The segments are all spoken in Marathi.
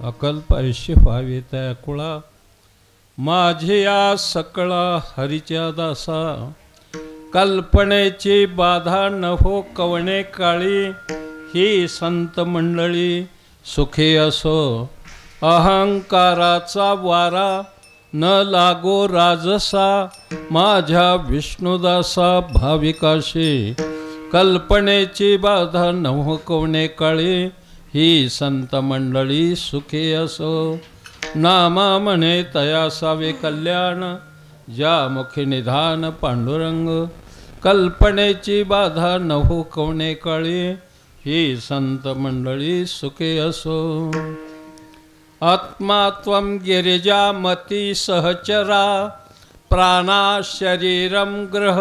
अकल्प आयुष्य व्हावे त्या कुळा माझे या सकळा हरीच्या दासा कल्पनेची बाधा न हो कवणे काळी ही संत मंडळी सुखी असो अहंकाराचा वारा न लागो राजसा माझ्या विष्णुदासा भाविकाशी कल्पनेची बाधा न हो कवणे काळी ही संत मंडळी सुखी असो नामा म्हणे तयासावे कल्याण ज्या मुखी निधान पांडुरंग कल्पनेची बाधा न हो कवणे काळी ही संत मंडळी सुखी असो आत्मा त्वं गिरिजामती सहचरा प्राणा शरीरम ग्रह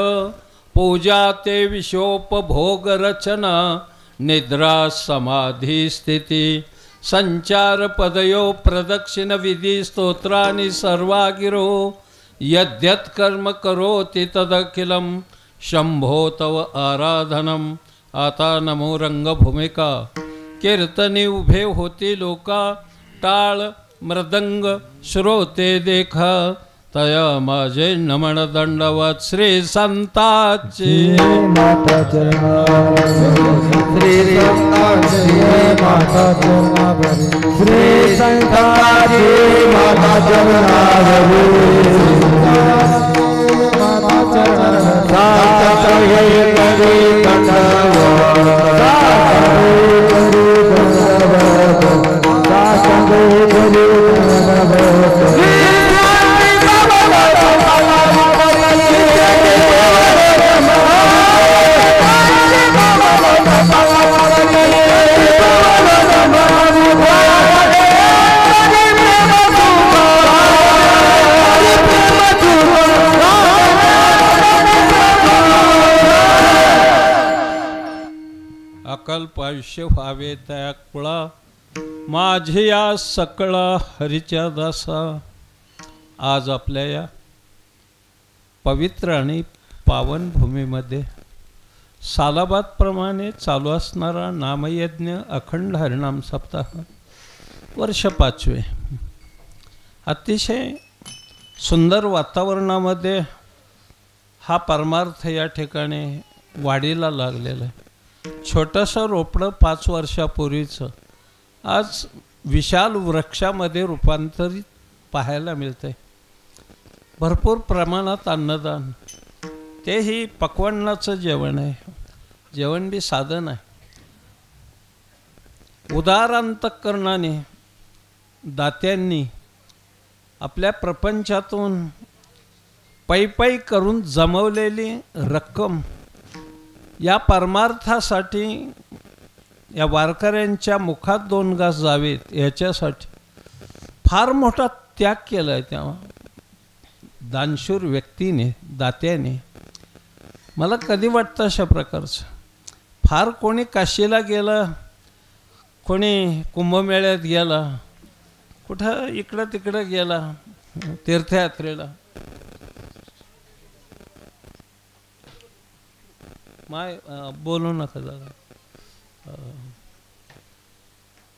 पूजा ते विषोपभोग रचना निद्रा समाधी स्थिती संचार पदयो प्रदक्षिण विधी स्तोत्रानि सर्वागिरो यद्यत् कर्म करोति तदखिलं शंभो तव आराधनम आता नमो रंगभूमिका कीर्तनी उभे होती लोका टाळ मृदंग श्रोते देखा तया माझे नमन दंडवत श्री संताचे माता श्री माता श्री संताचे माता अकल्प आयुष्य व्हावे त्या कुळा माझे या सकळा हरीच्या दासा आज आपल्या या पवित्र आणि पावन भूमीमध्ये सालाबादप्रमाणे चालू असणारा नामयज्ञ अखंड हरिनाम सप्ताह वर्ष 5वे अतिशय सुंदर वातावरणामध्ये हा परमार्थ या ठिकाणी वाढीला लागलेला आहे. छोटंसं रोपडं 5 वर्षापूर्वीचं आज विशाल वृक्षामध्ये रूपांतरित पाहायला मिळते. भरपूर प्रमाणात अन्नदान तेही पक्वान्नाचं जेवण आहे. जेवण बी साधन आहे. उदार अंतःकरणाने दात्यांनी आपल्या प्रपंचातून पै करून जमवलेली रक्कम या परमार्थासाठी या वारकऱ्यांच्या मुखात 2 घास जावेत याच्यासाठी फार मोठा त्याग केला आहे. तेव्हा दानशूर व्यक्तीने दात्याने मला कधी वाटतं अशा प्रकारचं फार कोणी काशीला गेला, कोणी कुंभमेळ्यात गेला, कुठं इकडं तिकडं गेला तीर्थयात्रेला. माय बोलू नका दादा,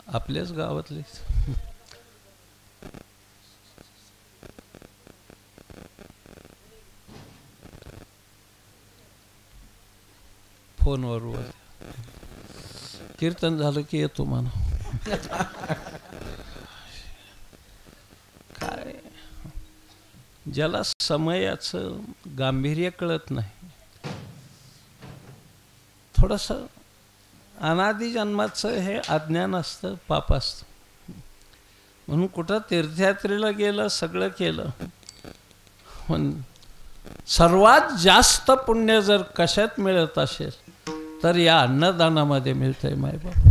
आपल्याच गावातलेच. फोनवर कीर्तन झालं की येतो म्हणा. काय ज्याला समयाचं गांभीर्य कळत नाही, थोडंसं अनादि जन्माचं हे अज्ञान असतं, पाप असतं. म्हणून कुठं तीर्थयात्रेला गेलं, सगळं केलं, पण सर्वात जास्त पुण्य जर कशात मिळत असेल तर या अन्नदानामध्ये मिळतंय. मायबाप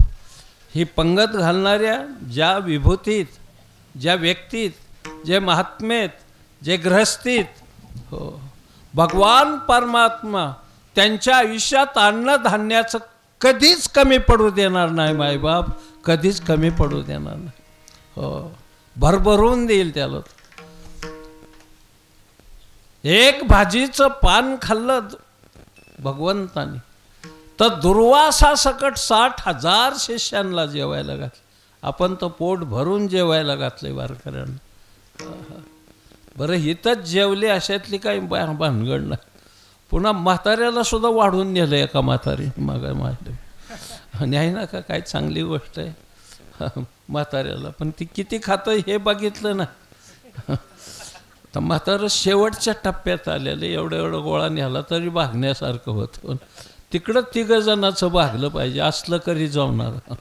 ही पंगत घालणाऱ्या ज्या विभूतीत, ज्या व्यक्तीत, जे महात्मेत, जे गृहस्थीत, हो भगवान परमात्मा त्यांच्या आयुष्यात अन्नधान्याचं कधीच कमी पडू देणार नाही. मायबाप कधीच कमी पडू देणार नाही. हो भरभरून देईल त्याला. एक भाजीचं पान खाल्लं भगवंताने तर दुर्वासा सकट 60,000 शिष्यांना जेवायला घातलं. आपण तर पोट भरून जेवायला घातले वारकऱ्यांना. बरं इथंच जेवले अशातली काही भानगड नाही. पुन्हा म्हाताऱ्याला सुद्धा वाढून नेलं एका म्हातारी मागा माझ्या. न्याय ना का काय चांगली गोष्ट आहे म्हाताऱ्याला. पण ती किती खातं हे बघितलं ना. तर म्हातारं शेवटच्या टप्प्यात आलेलं एवढं गोळा न्याला तरी भागण्यासारखं होतं. तिकडं 3 जणाचं भागलं पाहिजे असलं करी जमणार.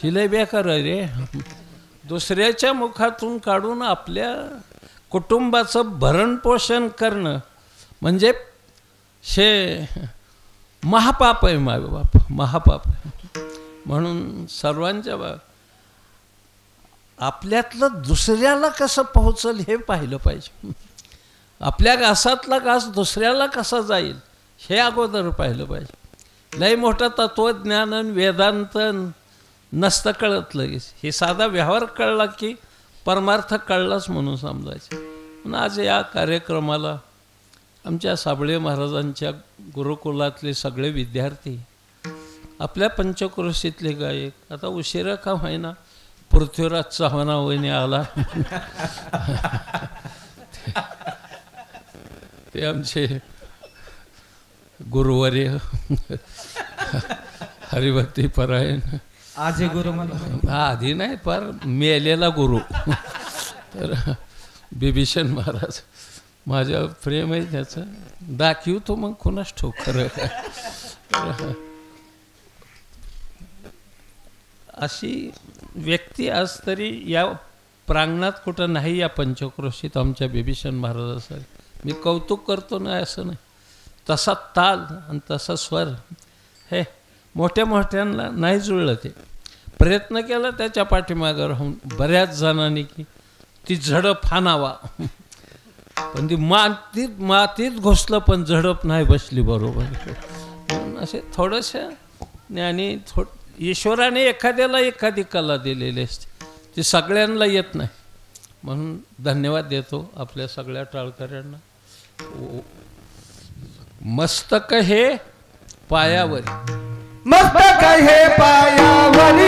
हिला बेकार आहे रे. दुसऱ्याच्या मुखातून काढून आपल्या कुटुंबाचं भरणपोषण करणं म्हणजे हे महापाप आहे मायबाप, महापाप आहे. म्हणून सर्वांच्या आपल्यातलं दुसऱ्याला कसं पोहोचल हे पाहिलं पाहिजे. आपल्या घासातला घास दुसऱ्याला कसा जाईल हे अगोदर पाहिलं पाहिजे. लय मोठं तत्त्वज्ञान वेदांत नसतं कळत लगेच. हे साधा व्यवहार कळला की परमार्थ कळलाच म्हणून समजायचं. पण आज या कार्यक्रमाला आमच्या साबळे महाराजांच्या गुरुकुलातले सगळे विद्यार्थी, आपल्या पंचक्रोशीतले गायक, आता उशिरा का होईना पृथ्वीराज चव्हाणावणी आला ते आमचे गुरुवर्य हरिभक्ती परायण आजी गुरु मला आधी नाही फार मेलेला गुरु तर बिभीषण महाराज माझ्या प्रेम आहे त्याचं. दाखवतो मग कोणाच ठोकर. अशी व्यक्ती आज तरी या प्रांगणात कुठं नाही या पंचक्रोशीत आमच्या बिभीषण महाराजासारखं. मी कौतुक करतो नाही असं नाही. तसा ताल आणि तसा स्वर हे मोठ्या मोठ्यांना नाही जुळलं. ते प्रयत्न केला त्याच्या पाठीमागं राहून बऱ्याच जणांनी की ती झडप हाणावा, पण ती मातीत घुसलं पण झडप नाही बसली बरोबर. म्हणून असे थोडंसं आणि ईश्वराने एखाद्याला एखादी कला दिलेली असते, ती सगळ्यांना येत नाही. म्हणून धन्यवाद देतो आपल्या सगळ्या टाळकऱ्यांना. मस्तक हे पायावर, मस्तक हे पायावर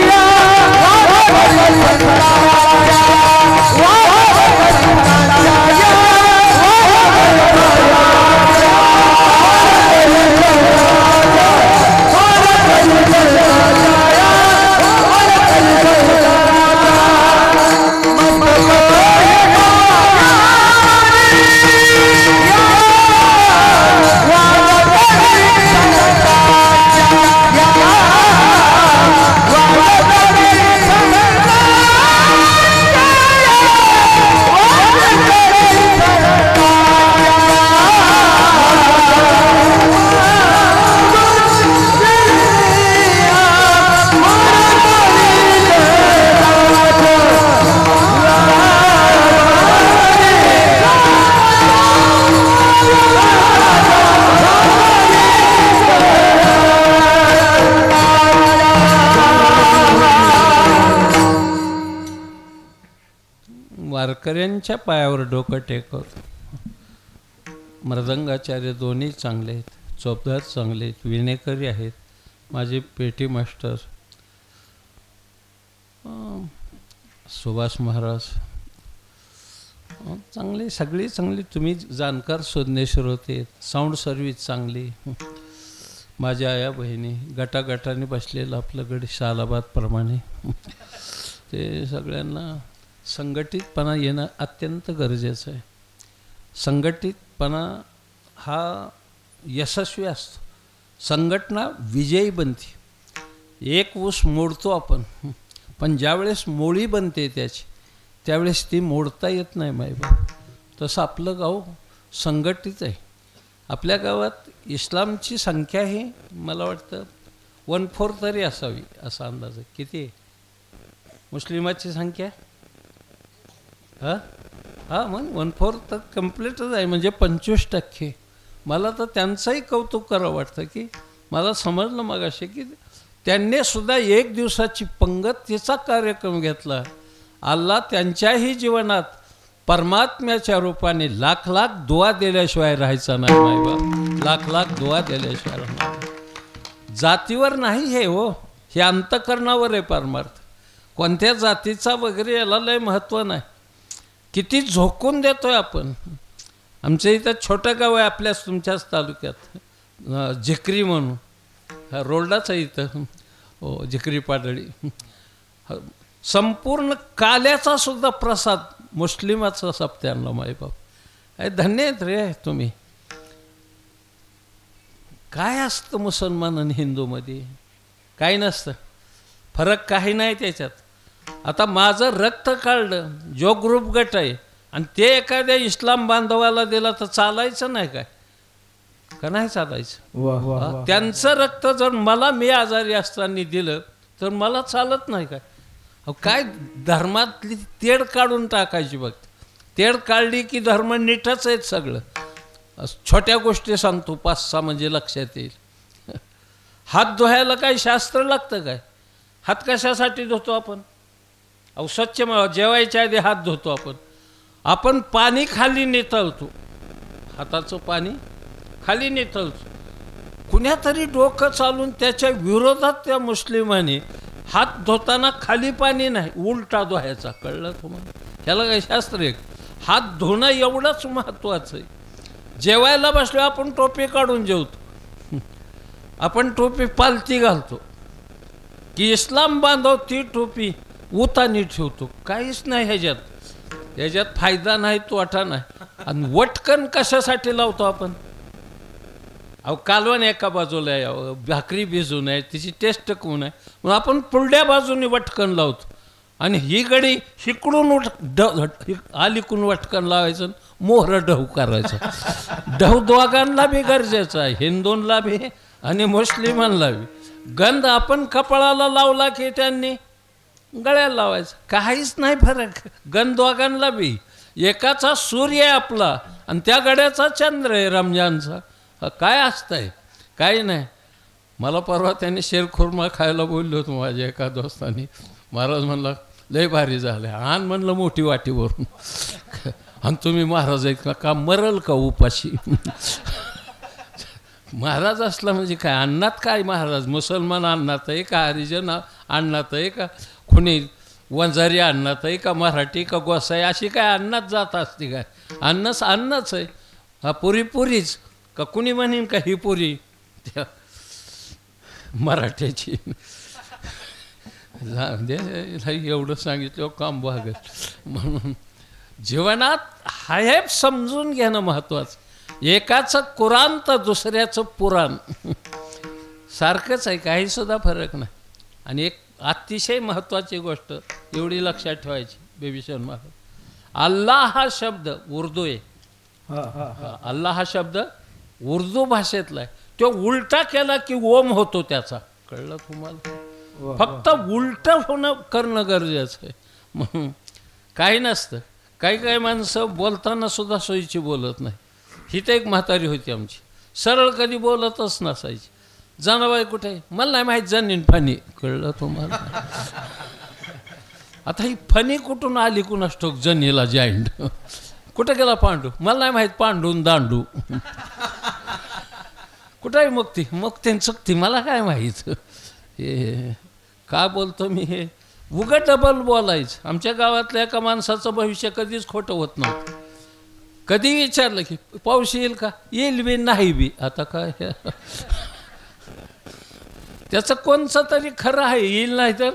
वारकऱ्यांच्या पायावर डोकं टेकवतो. मृदंगाचार्य दोन्ही चांगले आहेत, चोपदार चांगले आहेत, विणेकरी आहेत, माझे पेटी मास्टर सुभाष महाराज चांगले, सगळी चांगली. तुम्ही जाणकार सुज्ञेश्वर होते. साऊंड सर्व्हिस चांगली. माझ्या आया बहिणी गटागटाने बसलेलं आपलं गड शालाबादप्रमाणे ते सगळ्यांना संघटितपणा येणं अत्यंत गरजेचं आहे. संघटितपणा हा यशस्वी असतो. संघटना विजयी बनते. एक ऊस मोडतो आपण, पण ज्यावेळेस मोळी बनते त्याची त्यावेळेस ती मोडता येत नाही मायबाप. तसं आपलं गाव संघटित आहे. आपल्या गावात इस्लामची संख्या ही मला वाटतं 1/4 तरी असावी असा अंदाज आहे. किती आहे मुस्लिमाची संख्या? हां मग 1/4 तर कम्प्लीटच आहे, म्हणजे 25%. मला तर त्यांचंही कौतुक करावं वाटतं की मला समजलं मगाशी की त्यांनी सुद्धा 1 दिवसाची पंगतीचा कार्यक्रम घेतला. अल्लाह त्यांच्याही जीवनात परमात्म्याच्या रूपाने लाख लाख दुआ दिल्याशिवाय राहायचा नाही मायबाप. लाख लाख दुआ दिल्याशिवाय राहणार. जातीवर नाही हे हो, हे अंतकरणावर आहे परमार्थ. कोणत्या जातीचा वगैरे याला लय महत्त्व नाही. किती झोकून देतोय आपण. आमच्या इथं छोटं गाव आहे आपल्याच तुमच्याच तालुक्यात, झिकरी म्हणून, हा रोडलाच आहे इथं. हो, झिकरी पाडळी. संपूर्ण काल्याचा सुद्धा प्रसाद मुस्लिमाचा सप्त्यांना मायबाप. अरे धन्य आहेत रे तुम्ही. काय असतं मुसलमान आणि हिंदूमध्ये? काही नसतं, फरक काही नाही त्याच्यात. आता माझं रक्त काढलं, जो ग्रुप गट आहे, आणि ते एखाद्या इस्लाम बांधवाला दिला तर चालायचं नाही काय? का नाही चालायचं? त्यांचं रक्त जर मला मी आजारी असताना दिलं तर मला चालत नाही काय? काय धर्मातली तेढ काढून टाकायची बघ. तेढ काढली की धर्म नीटच आहेत सगळं. छोट्या गोष्टी सांगतो 5-6 म्हणजे लक्षात येईल. हात धुवायला काही शास्त्र लागतं काय? हात कशासाठी धुतो आपण? अहो स्वच्छ जेवायच्या आधी हात धुतो आपण. आपण पाणी खाली नेतळतो, हाताचं पाणी खाली नेतळतो. कुण्यातरी डोकं चालून त्याच्या विरोधात त्या मुस्लिमाने हात धुताना खाली पाणी नाही, उलटा धुवायचा. कळलं तुम्हाला? ह्याला काही शास्त्र आहे? हात धुणं एवढंच महत्त्वाचं आहे. जेवायला बसलो आपण टोपी काढून जेवतो, आपण टोपी पालती घालतो की इस्लाम बांधव ती टोपी उतानी ठेवतो. काहीच नाही ह्याच्यात फायदा नाही, तोटा नाही. आणि वटकन कशासाठी लावतो आपण? अहो कालवण एका बाजूला आहे, भाकरी भिजून आहे, तिची टेस्ट कोण आहे, म्हणून आपण पुढल्या बाजूने वटकन लावतो. आणि ही गडी इकडून अलीकडून वटकन लावायचं, मोहर ढव करायचं. ढव दोघांना बी गरजेचं आहे, हिंदूंना बी आणि मुस्लिमांना बी. गंध आपण कपाळाला लावला की त्यांनी गळ्याला लावायचं, काहीच नाही फरक. गंध दोघांना बी. एकाचा सूर्य आहे आपला आणि त्या गड्याचा चंद्र आहे रमजानचा. काय असतंय? काही नाही. मला परवा त्यांनी शेरखुर्मा खायला बोललो होतो माझ्या एका दोस्तानी. महाराज म्हणला लय भारी झालं. आण म्हणलं मोठी वाटीवरून. आणि तुम्ही महाराज आहेत का? मरल का उपाशी? महाराज असला म्हणजे काय? अन्नात काय महाराज? मुसलमान अन्नात आहे का? हरिजन अन्नात आहे का? कुणी वंजारी अन्नात आहे का? मराठी का गोसाई? अशी काय अन्नात जात असते काय? अन्नच आहे. हा पुरीच का? कुणी म्हणेन का ही पुरी त्या मराठ्याची? एवढं सांगितलं काम भागत. म्हणून जीवनात हे समजून घेणं महत्त्वाचं. एकाचं कुराण तर दुसऱ्याचं पुराण सारखंच आहे, काही सुद्धा फरक नाही. आणि एक अतिशय महत्त्वाची गोष्ट एवढी लक्षात ठेवायची बेबीशन महाराज, अल्लाह हा शब्द उर्दू आहे. अल्लाह हा शब्द उर्दू भाषेतला आहे. तो उलटा केला की ओम होतो त्याचा. कळलं तुम्हाला? फक्त उलटं करणं गरजेचं आहे. म्हणून काही नसतं. काही माणसं बोलताना सुद्धा सोयीची बोलत नाही. ही तर एक म्हातारी होती आमची, सरळ कधी बोलतच नसायची. जनाबाई कुठे? मला नाही माहीत. जनीन फणी. कळलं तुम्हाला? आता ही फणी कुठून आली कुणास ठाऊक? जनीला जॉईंट. कुठं गेला पांडू? मला नाही माहीत. पांडून दांडू कुठं आहे? मुक्ती चुकती मला काय माहीत. हे का बोलतो मी? हे उगा डबल बोलायचं. आमच्या गावातल्या एका माणसाचं भविष्य कधीच खोटं होत नव्हतं. कधी विचारलं की पाऊस येईल का? येईल बी नाही बी. आता काय त्याचं कोणचं तरी खरं आहे. येईल नाही तर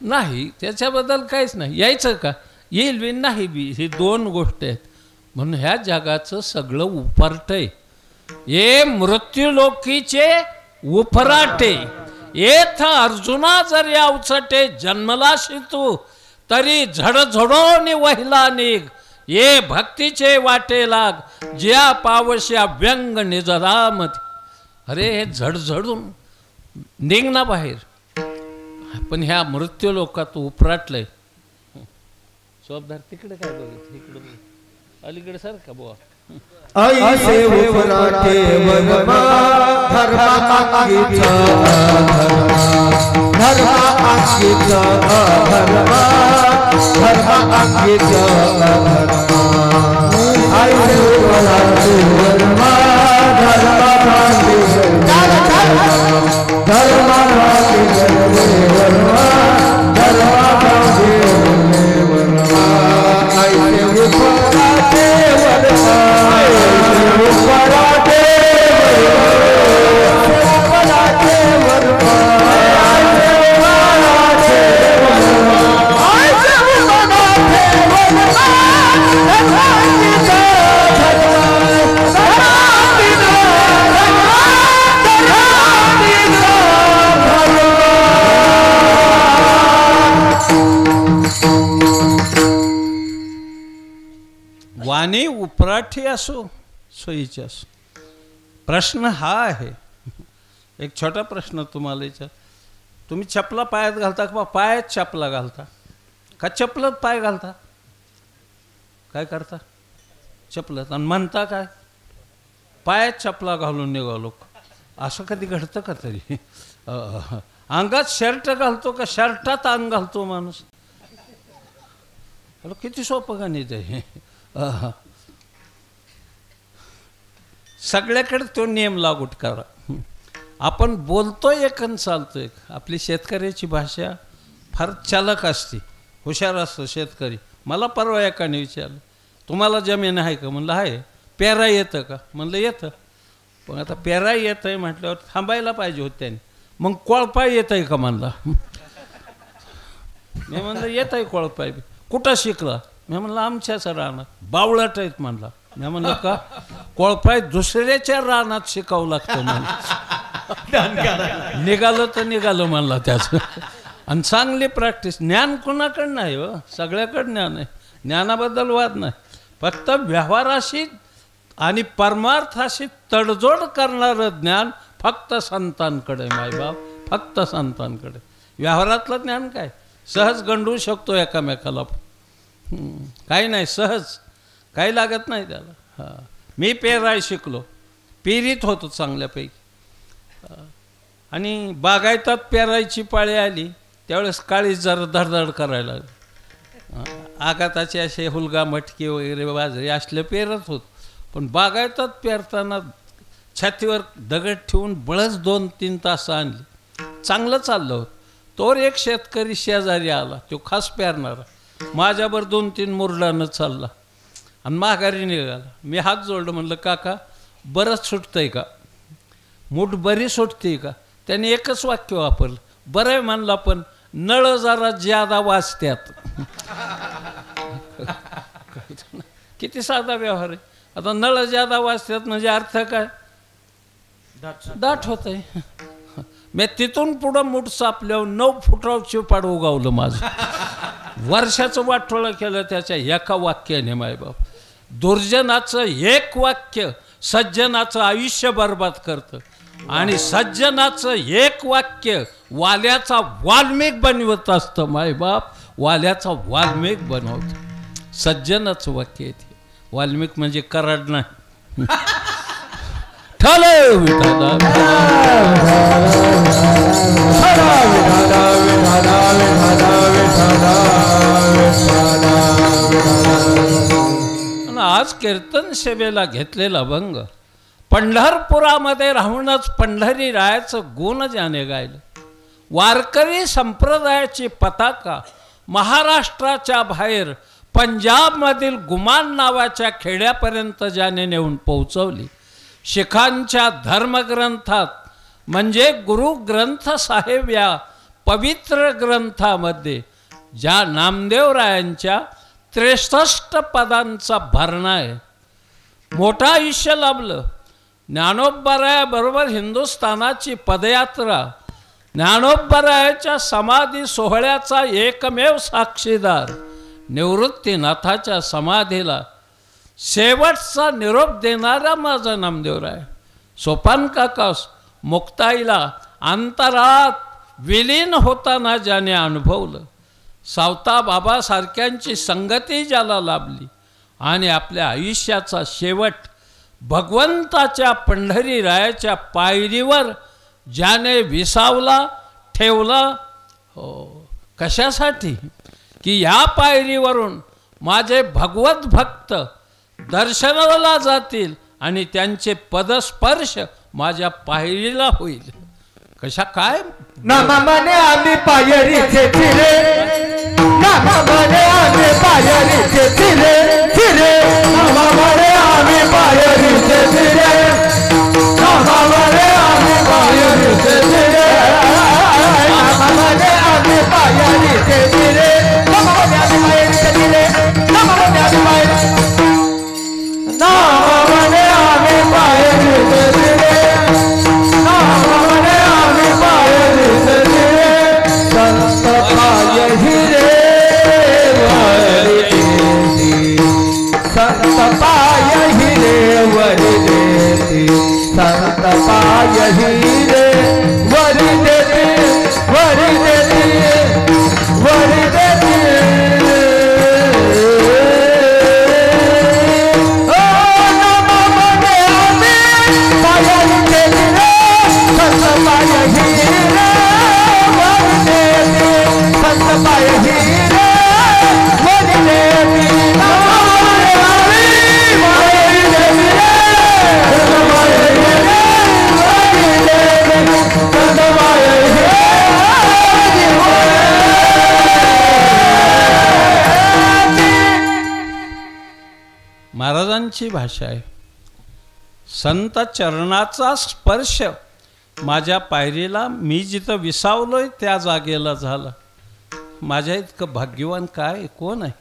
नाही, त्याच्याबद्दल काहीच नाही. यायचं का? येईल बी नाही बी. ही 2 गोष्टी आहेत. म्हणून ह्या जगाचं सगळं उपार्ट आहे. ये मृत्यूलोकीचे उफराटे येथ अर्जुना जर या अवचटे जन्मलाशी तू तरी झडझडोनी वहिला निघ. ये भक्तीचे वाटे लाग ज्या पावश्या व्यंग निजरामती. अरे हे झडझडून निघ ना बाहेर. पण ह्या मृत्यू लोकात उपराटलंय. सोबदार तिकडे काय बघत? इकडे अलीकडे सर का बुवा? ऐसे उपराटे वनमा धर्मांगीचा धर्मांगीचा धर्मांगीचा ऐसे उपराटे वनमा धर्मांगीचा धर्मांगीचा वनमा धर्मांगीचा आणि उपराठी असो सोयीचे असो. प्रश्न हा आहे, एक छोटा प्रश्न तुम्हाला विचार, तुम्ही चपला पायात घालता का पायात चपला घालता का चपलत पाय घालता? काय करता? चपलत. आणि म्हणता काय? पायात चपला घालून निघालो. असं कधी घडतं का तरी? अंगात शर्ट घालतो का शर्टात अंग घालतो माणूस? किती सोपं गणित आहे. सगळ्याकडे तो नियम लागू करा. आपण बोलतोय एक आणि चालतो एक. आपली शेतकऱ्याची भाषा फार चालक असते, हुशार असतो शेतकरी. मला परवा एकाने विचारलं, तुम्हाला जमीन आहे का? म्हणलं आहे. पेरा येतं का? म्हणलं येतं. पण आता पेरा येतं आहे म्हटल्यावर थांबायला पाहिजे होत त्याने. मग कोळपाय येत आहे का म्हणला? मी म्हणलं येत आहे कोळपाय. कुठं शिकला? मी म्हणलं आमच्याच रानात. बावळट आहेत म्हणला. मी म्हणलं का? कोळपाय दुसऱ्याच्या रानात शिकावं लागतं म्हणलं. निघालं तर निघालं म्हणला त्याचं. आणि चांगली प्रॅक्टिस. ज्ञान कोणाकडं नाही हो, सगळ्याकडं ज्ञान आहे. ज्ञानाबद्दल वाद नाही. फक्त व्यवहाराशी आणि परमार्थाशी तडजोड करणारं ज्ञान फक्त संतांकडे. मायबाप फक्त संतांकडे. व्यवहारातलं ज्ञान काय सहज गंडू शकतो एकामेकाला. काही नाही, सहज काही लागत नाही त्याला. हां, मी पेराय शिकलो, पेरीत होतो चांगल्यापैकी. आणि बागायतात पेरायची पाळी आली त्यावेळेस काळीच जरा धडधड करायला लागली. आघाताचे असे हुलगा मटकी वगैरे बाजरी असले पेरत होत. पण बागायतात पेरताना छातीवर दगड ठेवून बळच 2-3 तास आणली. चांगलं चाललं होतं. तोवर एक शेतकरी शेजारी आला, तो खास पेरणारा. माझ्यावर 2-3 मुरडानं चालला आणि माघारी निघाला. मी हात जोडलं, म्हणलं काका बरंच सुटतंय का? मूठ बरी सुटते का? त्याने एकच वाक्य वापरलं, बरं आहे म्हणला, पण नळ जरा ज्यादा वाजत्यात. किती साधा व्यवहार आहे. आता नळ ज्यादा वाजत्यात म्हणजे अर्थ काय? दाट होत आहे. मी तिथून पुढं मूठ सापल्यावर 9 फुटावर चिपाड उगावलं माझं. वर्षाचं वाटोळं केलं त्याच्या एका वाक्याने. मायबाप, दुर्जनाचं एक वाक्य सज्जनाचं आयुष्य बर्बाद करतं. आणि सज्जनाचं एक वाक्य वाल्याचा वाल्मिक बनवत असतं. मायबाप, वाल्याचा वाल्मिक बनवतं. सज्जनाचं वाक्य आहे ते. वाल्मिक म्हणजे कराड नाही. आज कीर्तन सेवेला घेतलेला भंग पंढरपुरामध्ये राहूनच पंढरी रायाचं गुण ज्याने गायलं. वारकरी संप्रदायाची पताका महाराष्ट्राच्या बाहेर पंजाबमधील गुमान नावाच्या खेड्यापर्यंत ज्याने नेऊन पोहोचवली. शिखांच्या धर्मग्रंथात म्हणजे गुरु ग्रंथ साहेब या पवित्र ग्रंथामध्ये ज्या नामदेवरायांच्या 63 पदांचा भरणा आहे. मोठं आयुष्य लाभलं. ज्ञानोबारायाबरोबर हिंदुस्थानाची पदयात्रा, ज्ञानोबारायाच्या समाधी सोहळ्याचा एकमेव साक्षीदार, निवृत्तीनाथाच्या समाधीला शेवटचा निरोप देणारा माझा नामदेवराय. सोपान काकास मुक्ताईला अंतरात विलीन होताना ज्याने अनुभवलं. सावता बाबासारख्यांची संगती ज्याला लाभली आणि आपल्या आयुष्याचा शेवट भगवंताच्या पंढरी रायाच्या पायरीवर ज्याने विसावला ठेवला. हो, कशासाठी? की या पायरीवरून माझे भगवत भक्त दर्शनाला जातील आणि त्यांचे पदस्पर्श माझ्या पायरीला होईल. कशा काय? नामाने आम्ही पायरीचे फिरे, नामाने आम्ही पायरीचे फिरे फिरे, नामाने आम्ही पायरीचे फिरे, नामाने आम्ही पायरीचे फिरे, नामाने आम्ही पायरीचे फिरे, नामाने आम्ही पायरीचे फिरे, नामाने आम्ही पायरीचे, नामाने आम्ही पायरीचे फिरे, नामाने आम्ही पायरीचे फिरे, संत पाय हिरे वारी संत पाय हिरे वरी देती संत पाय हिरे वरी देती वरी देती वरी देती महाराजांची भाषा आहे. संत चरणाचा स्पर्श माझ्या पायरीला, मी जिथं विसावलोय त्या जागेला झाला. माझ्या इतकं भाग्यवान काय कोण आहे.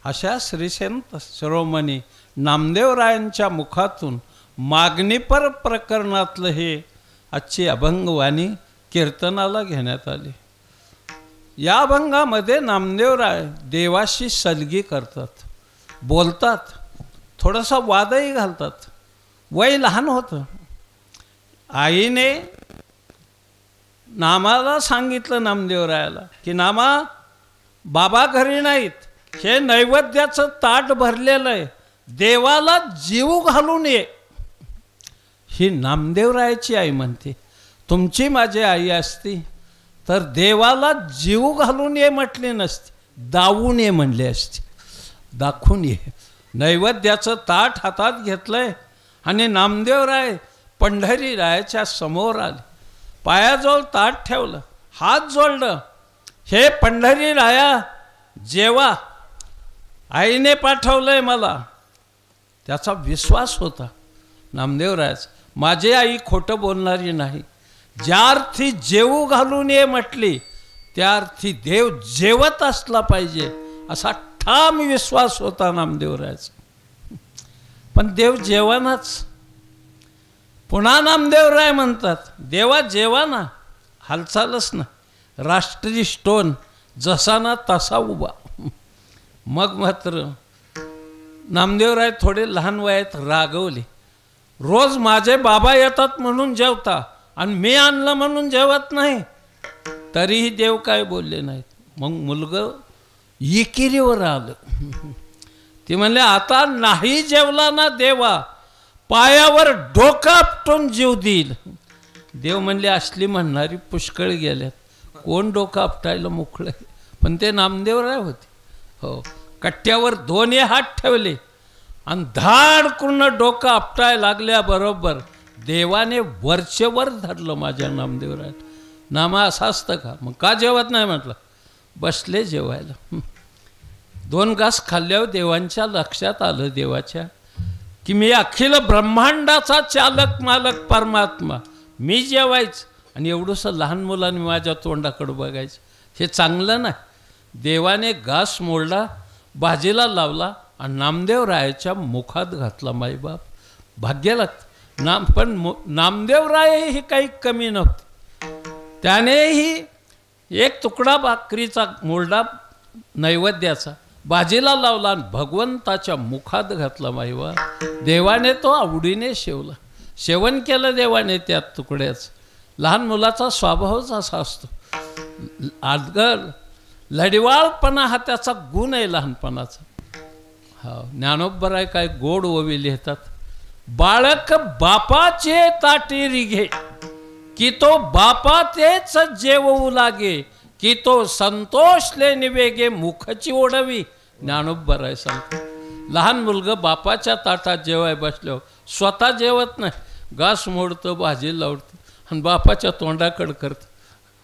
अशा श्रीसंत शिरोमणी नामदेवरायांच्या मुखातून मागणीपर प्रकरणातलं हे आजची अभंगवाणी कीर्तनाला घेण्यात आली. या अभंगामध्ये नामदेवराय देवाशी सलगी करतात, बोलतात, थोडासा वादही घालतात. वय लहान होतं. आईने नामाला सांगितलं नामदेवरायाला की नामा बाबा घरी नाहीत, हे नैवेद्याचं ताट भरलेलं आहे, देवाला जीव घालून ये. ही नामदेवरायाची आई म्हणते. तुमची माझी आई असती तर देवाला जीव घालून ये म्हटली नसती, दावून ये म्हणले असते, दाखवून ये. नैवेद्याचं ताट हातात घेतलंय आणि नामदेवराय पंढरीरायाच्या समोर आले. पायाजवळ ताट ठेवलं, हात जोडलं. हे पंढरीराया जेवा, आईने पाठवलंय मला. त्याचा विश्वास होता नामदेवरायाचा. माझी आई खोटं बोलणारी नाही. ज्या अर्थी जेवू घालून ये म्हटली त्या अर्थी देव जेवत असला पाहिजे असा ठाम विश्वास होता नामदेवरायाचा. पण देव जेवणाच. पुन्हा नामदेवराय म्हणतात देवा जेवाना, हालचालच ना, राष्ट्रीय स्टोन जसा ना तसा उभा. मग मात्र नामदेवराय थोडे लहान वयात रागवले. रोज माझे बाबा येतात म्हणून जेवता आणि मी आणलं म्हणून जेवत नाही. तरीही देव काय बोलले नाहीत. मग मुलगं एकिरीवर आलं. ती म्हणले आता नाही जेवला ना देवा, पायावर डोकं आपटून जीव देईल. देव म्हणले असली म्हणणारी पुष्कळ गेल्यात, कोण डोकं आपटायला मोकळे. पण ते नामदेवराय होते. हो, कट्ट्यावर दोन्ही हात ठेवले आणि धाडकून डोकं आपटायला लागल्याबरोबर देवाने वरचेवर धरलं माझ्या नामदेवराय. नामा असं असतं का? मग का जेवत नाही म्हटलं. बसले जेवायला. 2 घास खाल्ल्यावर देवांच्या लक्षात आलं, देवाच्या, की मी अखिल ब्रह्मांडाचा चालक मालक परमात्मा, मी जेवायचं आणि एवढंसं लहान मुलांनी माझ्या तोंडाकडं बघायचं, हे चांगलं नाही. देवाने घास मोडला, भाजीला लावला आणि नामदेवरायाच्या मुखात घातला. माईबाप भाग्य लागतं. पण नामदेवराय ही काही कमी नव्हती. त्यानेही एक तुकडा भाकरीचा मोडला नैवेद्याचा, भाजीला लावला आणि भगवंताच्या मुखात घातला. माईबा देवाने तो आवडीने शेवला, सेवन केलं देवाने त्या तुकड्याचं. लहान मुलाचा स्वभावच असा असतो. आदगर लढिवाळपणा हा त्याचा गुण आहे लहानपणाचा. हा ज्ञानोबराय काय गोड ओवी लिहितात. बाळक बापाचे ताटी रिघे, की तो बापा तेच जेवू लागे, की तो संतोषले निवेगे मुखची ओढवी. ज्ञानोबराय सांगतो. लहान मुलगं बापाच्या ताटात जेवाय बसल्यावर स्वतः जेवत नाही, घास मोडतं, भाजी लावतं आणि बापाच्या तोंडाकडं करतं.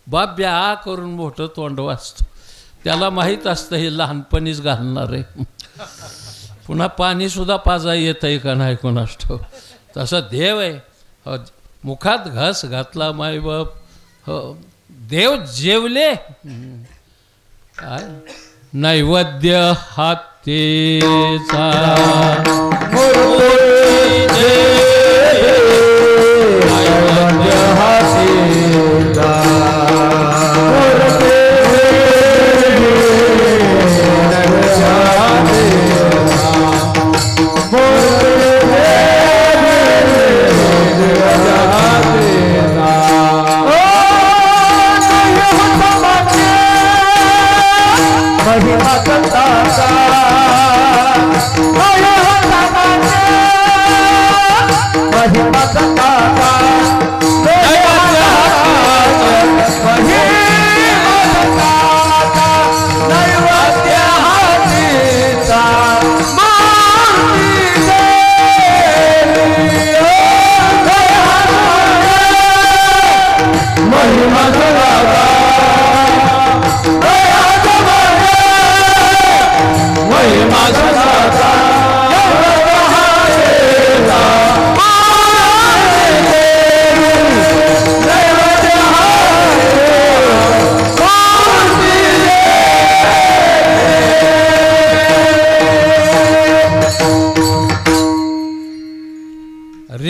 बाप ब्या करून मोठं तोंड वाचतं. त्याला माहीत असतं हे लहानपणीच घालणार आहे. पुन्हा पाणीसुद्धा पाजा येत आहे का नाही कोणास ठाऊक. तसा देव आहे. मुखात घास घातला मायबाप. हो, देव जेवले. काय नैवेद्य हातेचा नैवेद्य हातेचा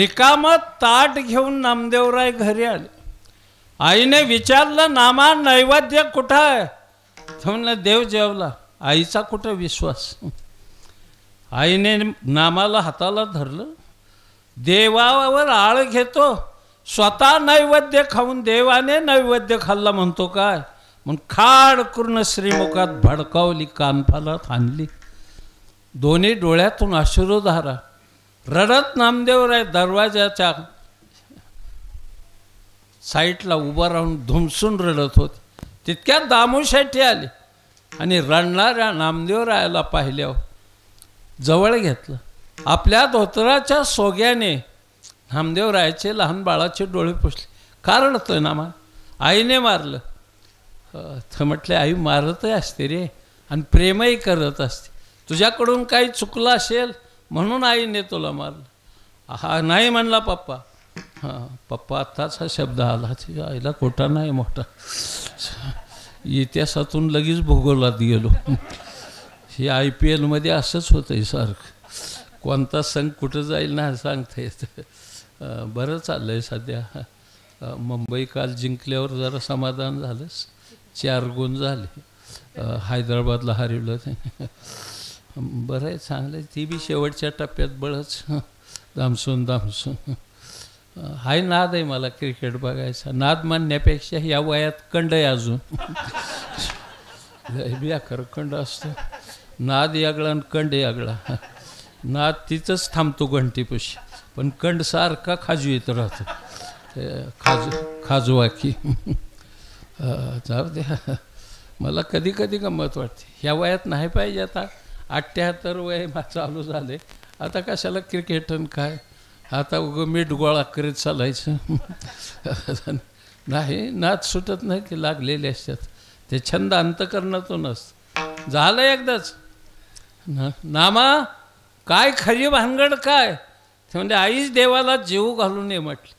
रिकामं ताट घेऊन नामदेवराय घरी आले. आईने विचारलं, नामा नैवेद्य कुठं आहे? म्हणलं देव जेवला. आईचा कुठं विश्वास. आईने नामाला हाताला धरलं. देवावर आळ घेतो, स्वतः नैवेद्य खाऊन देवाने नैवेद्य खाल्ला म्हणतो काय? म्हणून खाड करून श्रीमुखात भडकावली, कानफालात आणली. दोन्ही डोळ्यातून अश्रुधारा. रडत नामदेवराय दरवाजाच्या साईडला उभा राहून धुमसून रडत होते. तितक्यात दामूशेट्टी आले आणि रडणाऱ्या नामदेवरायाला पाहिल्यावर जवळ घेतलं. आपल्या धोतराच्या सोग्याने नामदेवरायाचे लहान बाळाचे डोळे पुसले. का रडतोय नामा? आईने मारलं. तर म्हटले, आई मारतही असते रे आणि प्रेमही करत असते. तुझ्याकडून काही चुकलं असेल म्हणून आईने तुला मारलं. हा नाही म्हणला पप्पा. हां पप्पा आत्ताच हा शब्द आला. आईला खोटा नाही मोठा. इतिहासातून लगेच भूगोलात गेलो. हे IPLमध्ये असंच होतं सारखं. कोणता संघ कुठं जाईल ना सांगता येतं. बरं चाललं आहे सध्या. मुंबई काल जिंकल्यावर जरा समाधान झालंच. 4 गुण झाले. हैदराबादला हरवलं ते. बरं आहे, चांगलं आहे. ती बी शेवटच्या टप्प्यात बळच दामसून हाय. नाद आहे मला क्रिकेट बघायचा. नाद मानण्यापेक्षा या वयात कंड आहे अजून. खरं कंड असतो. नाद यागळा आणि कंड यागळा. नाद तिथंच थांबतो घंटीपाशी, पण कंड सारखा खाजू येत राहतो. खाजवाकी. जाऊ द्या. मला कधी कधी गंमत वाटते. ह्या वयात नाही पाहिजे. आता 78 वय चालू झाले. आता कशाला क्रिकेट आणि काय. आता उगं मीठ गोळा करीत चालायचं. नाही, नाद सुटत नाही. ते लागलेले असतात. ते छंद अंतकरणातून असतं. झालं एकदाच. नामा काय खरी भानगड काय? ते म्हणजे आईच देवाला जेवू घालू नये म्हटलं.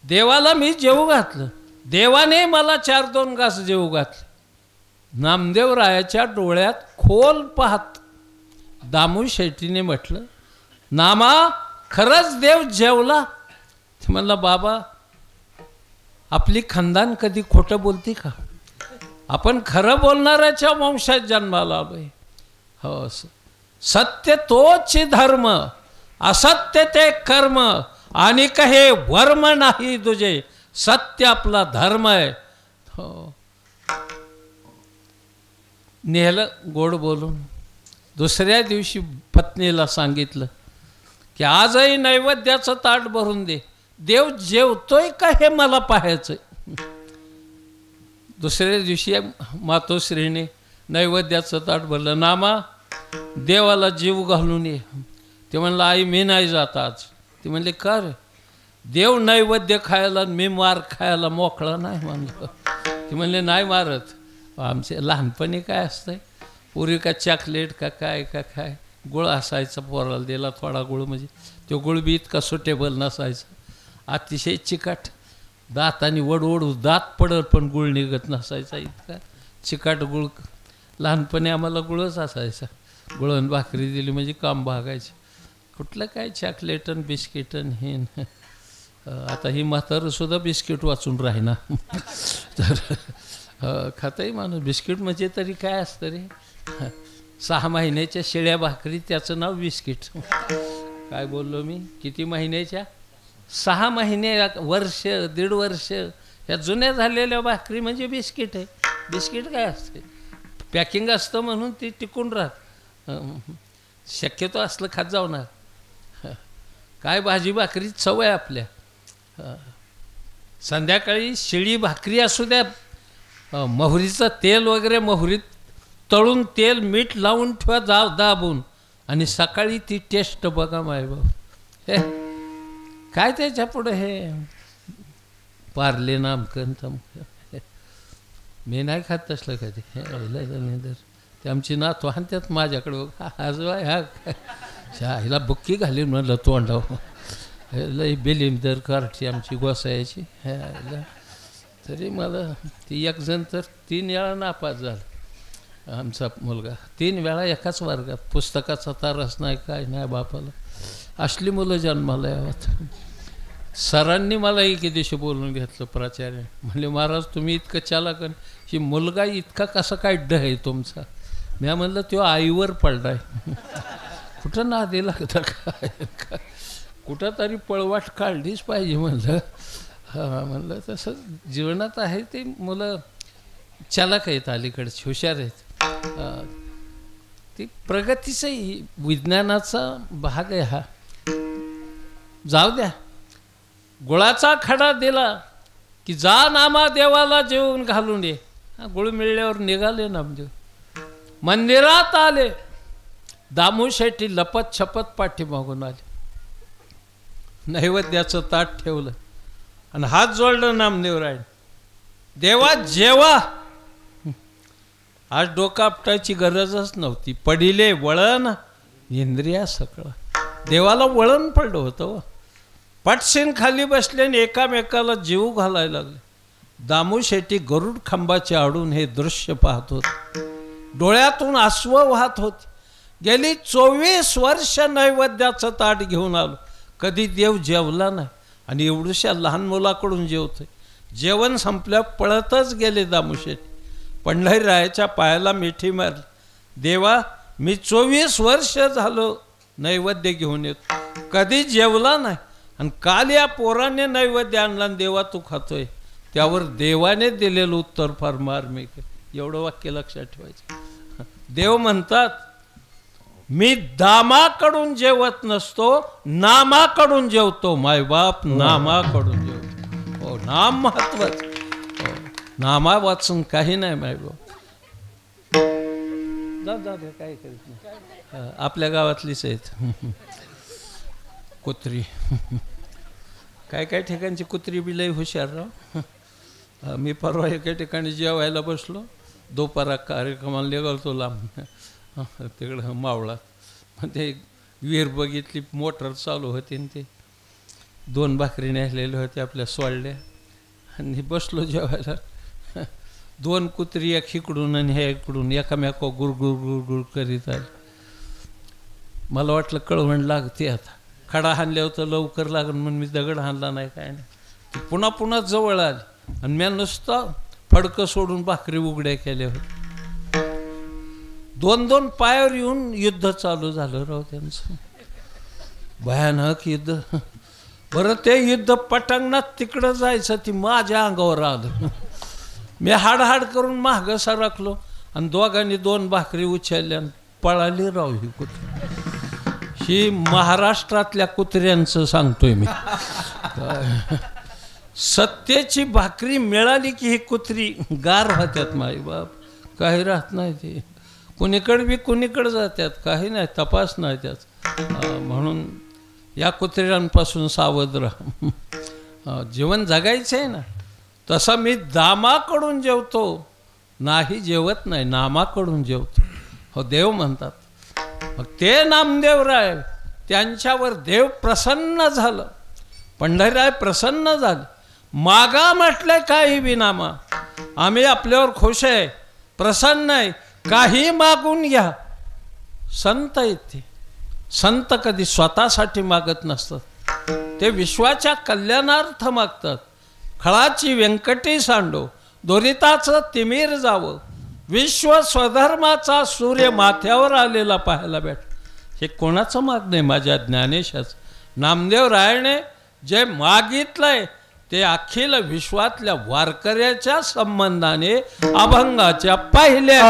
देवाला मी जेवू घातलं. देवाने मला 4-2 घास जेवू घातलं. नामदेवरायाच्या डोळ्यात खोल पाहत दामूशेट्टीने म्हटलं, नामा खरंच देव जेवला? ते म्हणला, बाबा आपली खानदान कधी खोटं बोलते का? आपण खरं बोलणाऱ्याच्या वंशात जन्माला आलोय. हो, सत्य तोच धर्म, असत्य ते कर्म, आणि कहे वर्म नाही तुझे. सत्य आपला धर्म आहे. हो, नेहलं गोड बोलून. दुसऱ्या दिवशी पत्नीला सांगितलं की आजही नैवेद्याचं ताट भरून दे. देव जेवतोय का हे मला पाहायचंय. दुसऱ्या दिवशी मातोश्रीने नैवेद्याचं ताट भरलं. नामा देवाला जीव घालून ये. ते म्हणलं, आई मी नाही जात आज. ते म्हणले, का रे? देव नैवेद्य खायला मी मार खायला मोकळा नाही म्हणलं. ते म्हणले, नाही मारत. आमचे लहानपणी काय असतंय, पुरी का चॉकलेट का काय गुळ असायचा. पोराला दिला थोडा गुळ, म्हणजे तो गुळ बी इतका सुटेबल नसायचा. अतिशय चिकाट. दाताने वडवड दात पडत पण गुळ निघत नसायचा. इतका चिकाट गुळ. लहानपणी आम्हाला गुळच असायचा. गुळण भाकरी दिली म्हणजे काम भागायचं. कुठलं काय चॉकलेटन बिस्किटन हे. आता ही म्हातारंसुद्धा बिस्किट वाचून राहिना. तर खाताही माणूस. बिस्किट म्हणजे तरी काय असतं रे. 6 महिन्याच्या शेळ्या भाकरी, त्याचं नाव बिस्किट. काय बोललो मी? किती महिन्याच्या? 6 महिने, वर्ष, 1.5 वर्ष ह्या जुन्या झालेल्या भाकरी म्हणजे बिस्किट आहे. बिस्किट काय असते? पॅकिंग असतं म्हणून ती टिकून राहत. शक्यतो असलं खात जाऊ ना. काय भाजी भाकरी चव आहे आपल्या. संध्याकाळी शिळी भाकरी असू द्या, मोहरीचं तेल वगैरे मोहरीत तळून तेल मीठ लावून ठेवा दाबून, आणि सकाळी ती टेस्ट बघा माय बाबा. हे काय त्याच्या पुढे हे पारले नामकन तमकन. मी नाही खात तसलं कधी. ते आमची नातू आणतात माझ्याकडे. आजोबा ह्या हिला बुक्की घालीन म्हणलं तोंडावर. लई बेलिमदर कारची आमची गोसायची. ह्याला तरी मला ती एक जण तर 3 वेळा नापास झाला. आमचा मुलगा 3 वेळा एकाच वर्गात, पुस्तकाचा तारच नाही, काय नाही बापाला. असली मुलं जन्माला यावत. सरांनी मला एके दिवशी बोलून घेतलं, प्राचार्य म्हणले, महाराज तुम्ही इतकं चालाक, ही मुलगा इतका कसा काय ड आहे तुमचा. मी म्हणलं तो आईवर पडलाय. कुठं ना दिला काय, कुठं तरी पळवाट काढलीच पाहिजे म्हणलं. हां म्हणलं तसं जीवनात आहे. ते मुलं चालाक आहेत, अलीकडचे हुशार आहेत. ती प्रगतीचाही विज्ञानाचा भाग आहे हा. जाऊ द्या, गुळाचा खडा दिला की जा नामा देवाला जेवून घालून ये. गुळ मिळल्यावर निघाले नामदेव. मंदिरात आले, दामू शेट्टी लपत छपत पाठीमागून आले. नैवेद्याचं ताट ठेवलं आणि हात जोडलं नामदेवराय. देवा जेवा. आज डोकं आपटायची गरजच नव्हती. पडिले वळण इंद्रिया सकळ. देवाला वळण पडलं होतं. पटशीन खाली बसले आणि एकामेकाला जीव घालायला लागले. दामू शेट्टी गरुड खांबाचे आडून हे दृश्य पाहत होते. डोळ्यातून अश्व वाहत होते. गेली 24 वर्ष नैवेद्याचं ताट घेऊन आलो, कधी देव जेवला नाही आणि एवढ्याशा लहान मुलाकडून जेवतोय. जेवण संपल्या पळतच गेले दामू शेट्टी. पंढरीरायाच्या पायाला मिठी मारली. देवा मी 24 वर्ष झालो नैवेद्य घेऊन येतो, कधी जेवला नाही, आणि काल या पोराने नैवेद्य आणला आणि देवा तू खातोय. त्यावर देवाने दिलेलं उत्तर फार मार्मिक. एवढं वाक्य लक्षात ठेवायचं. देव म्हणतात मी दामाकडून जेवत नसतो, नामाकडून जेवतो. मायबाप नामाकडून जेवतो. हो, नाम महत्वाचं. हो, नामा वाचून काही नाही मायबाप. जा काय करीत नाही. आपल्या गावातलीच आहेत कुत्री. काय काय ठिकाणची कुत्री बी लई हुशार राव. मी परवा एका ठिकाणी जेवायला बसलो, दुपारा कार्यक्रमाला निघालतो लांब तिकडं मावळात. मग ते विहीर बघितली, मोटर चालू होती आणि ते 2 भाकरी नेलेले होते आपल्या सोडल्या आणि बसलो जेवायला. 2 कुत्री एक इकडून आणि ह्या इकडून एकामेका गुरगुर गुरगुर करीत आले. मला वाटलं कळवण लागते आता. खडा हाणल्यावर तर लवकर लागून म्हणून मी दगड हाणला नाही, काय नाही. पुन्हा पुन्हा जवळ आली आणि मी नुसतं फडकं सोडून भाकरी उघड्या केल्या होत्या. 2-2 पायावर येऊन युद्ध चालू झालं राव त्यांचं. भयानक युद्ध. बरं ते युद्ध पटांगणात तिकडं जायचं, ती माझ्या अंगावर आलं. मी हाडहाड करून मागं सरकलो आणि दोघांनी 2 भाकरी उचलल्या आणि पळाली राव ही कुत्री. ही महाराष्ट्रातल्या कुत्र्यांचं सांगतोय मी. सत्तेची भाकरी मिळाली की ही कुत्री गार होत्यात माईबाप. काही राहत नाही. ते कुणीकडे बी कुणीकडे जातात, काही नाही, तपास नाही त्यात. म्हणून या कुत्र्यांपासून सावध राहा. जीवन जगायचं आहे ना. तसं मी दामाकडून जेवतो, नाही जेवत नाही, नामाकडून जेवतो. हो, देव म्हणतात. मग ते नामदेवराय, त्यांच्यावर देव प्रसन्न झालं. पंढरीराय प्रसन्न झाले. मागा म्हटले काही विनामा, आम्ही आपल्यावर खुश आहे, प्रसन्न आहे, काही मागून घ्या. संत आहेत ते. संत कधी स्वतःसाठी मागत नसतात, ते विश्वाच्या कल्याणार्थ मागतात. खळाची व्यंकटी सांडो, दोरिताचं तिमीर जावं, विश्व स्वधर्माचा सूर्य माथ्यावर आलेला पाहायला भेट. हे कोणाचं मागणं आहे? माझ्या ज्ञानेशाचं. नामदेवरायाने जे मागितलंय ते अखिल विश्वातल्या वारकऱ्याच्या संबंधाने अभंगाच्या पहिल्या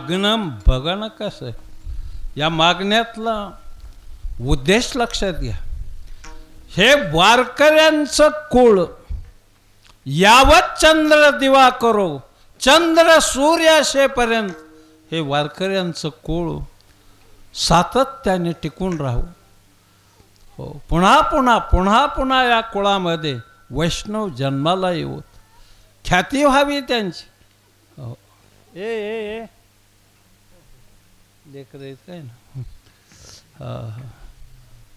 मागणं बघा ना कसं आहे. या मागण्यातला उद्देश लक्षात घ्या. हे वारकऱ्यांचं कुळ यावत चंद्र दिवा करो, चंद्र सूर्याशेपर्यंत हे वारकऱ्यांचं कुळ सातत्याने टिकून राहू. हो, पुन्हा पुन्हा पुन्हा पुन्हा या कुळामध्ये वैष्णव जन्माला येऊत, ख्याती व्हावी त्यांची. हो, ए लेकरं आहेत काय ना. हा,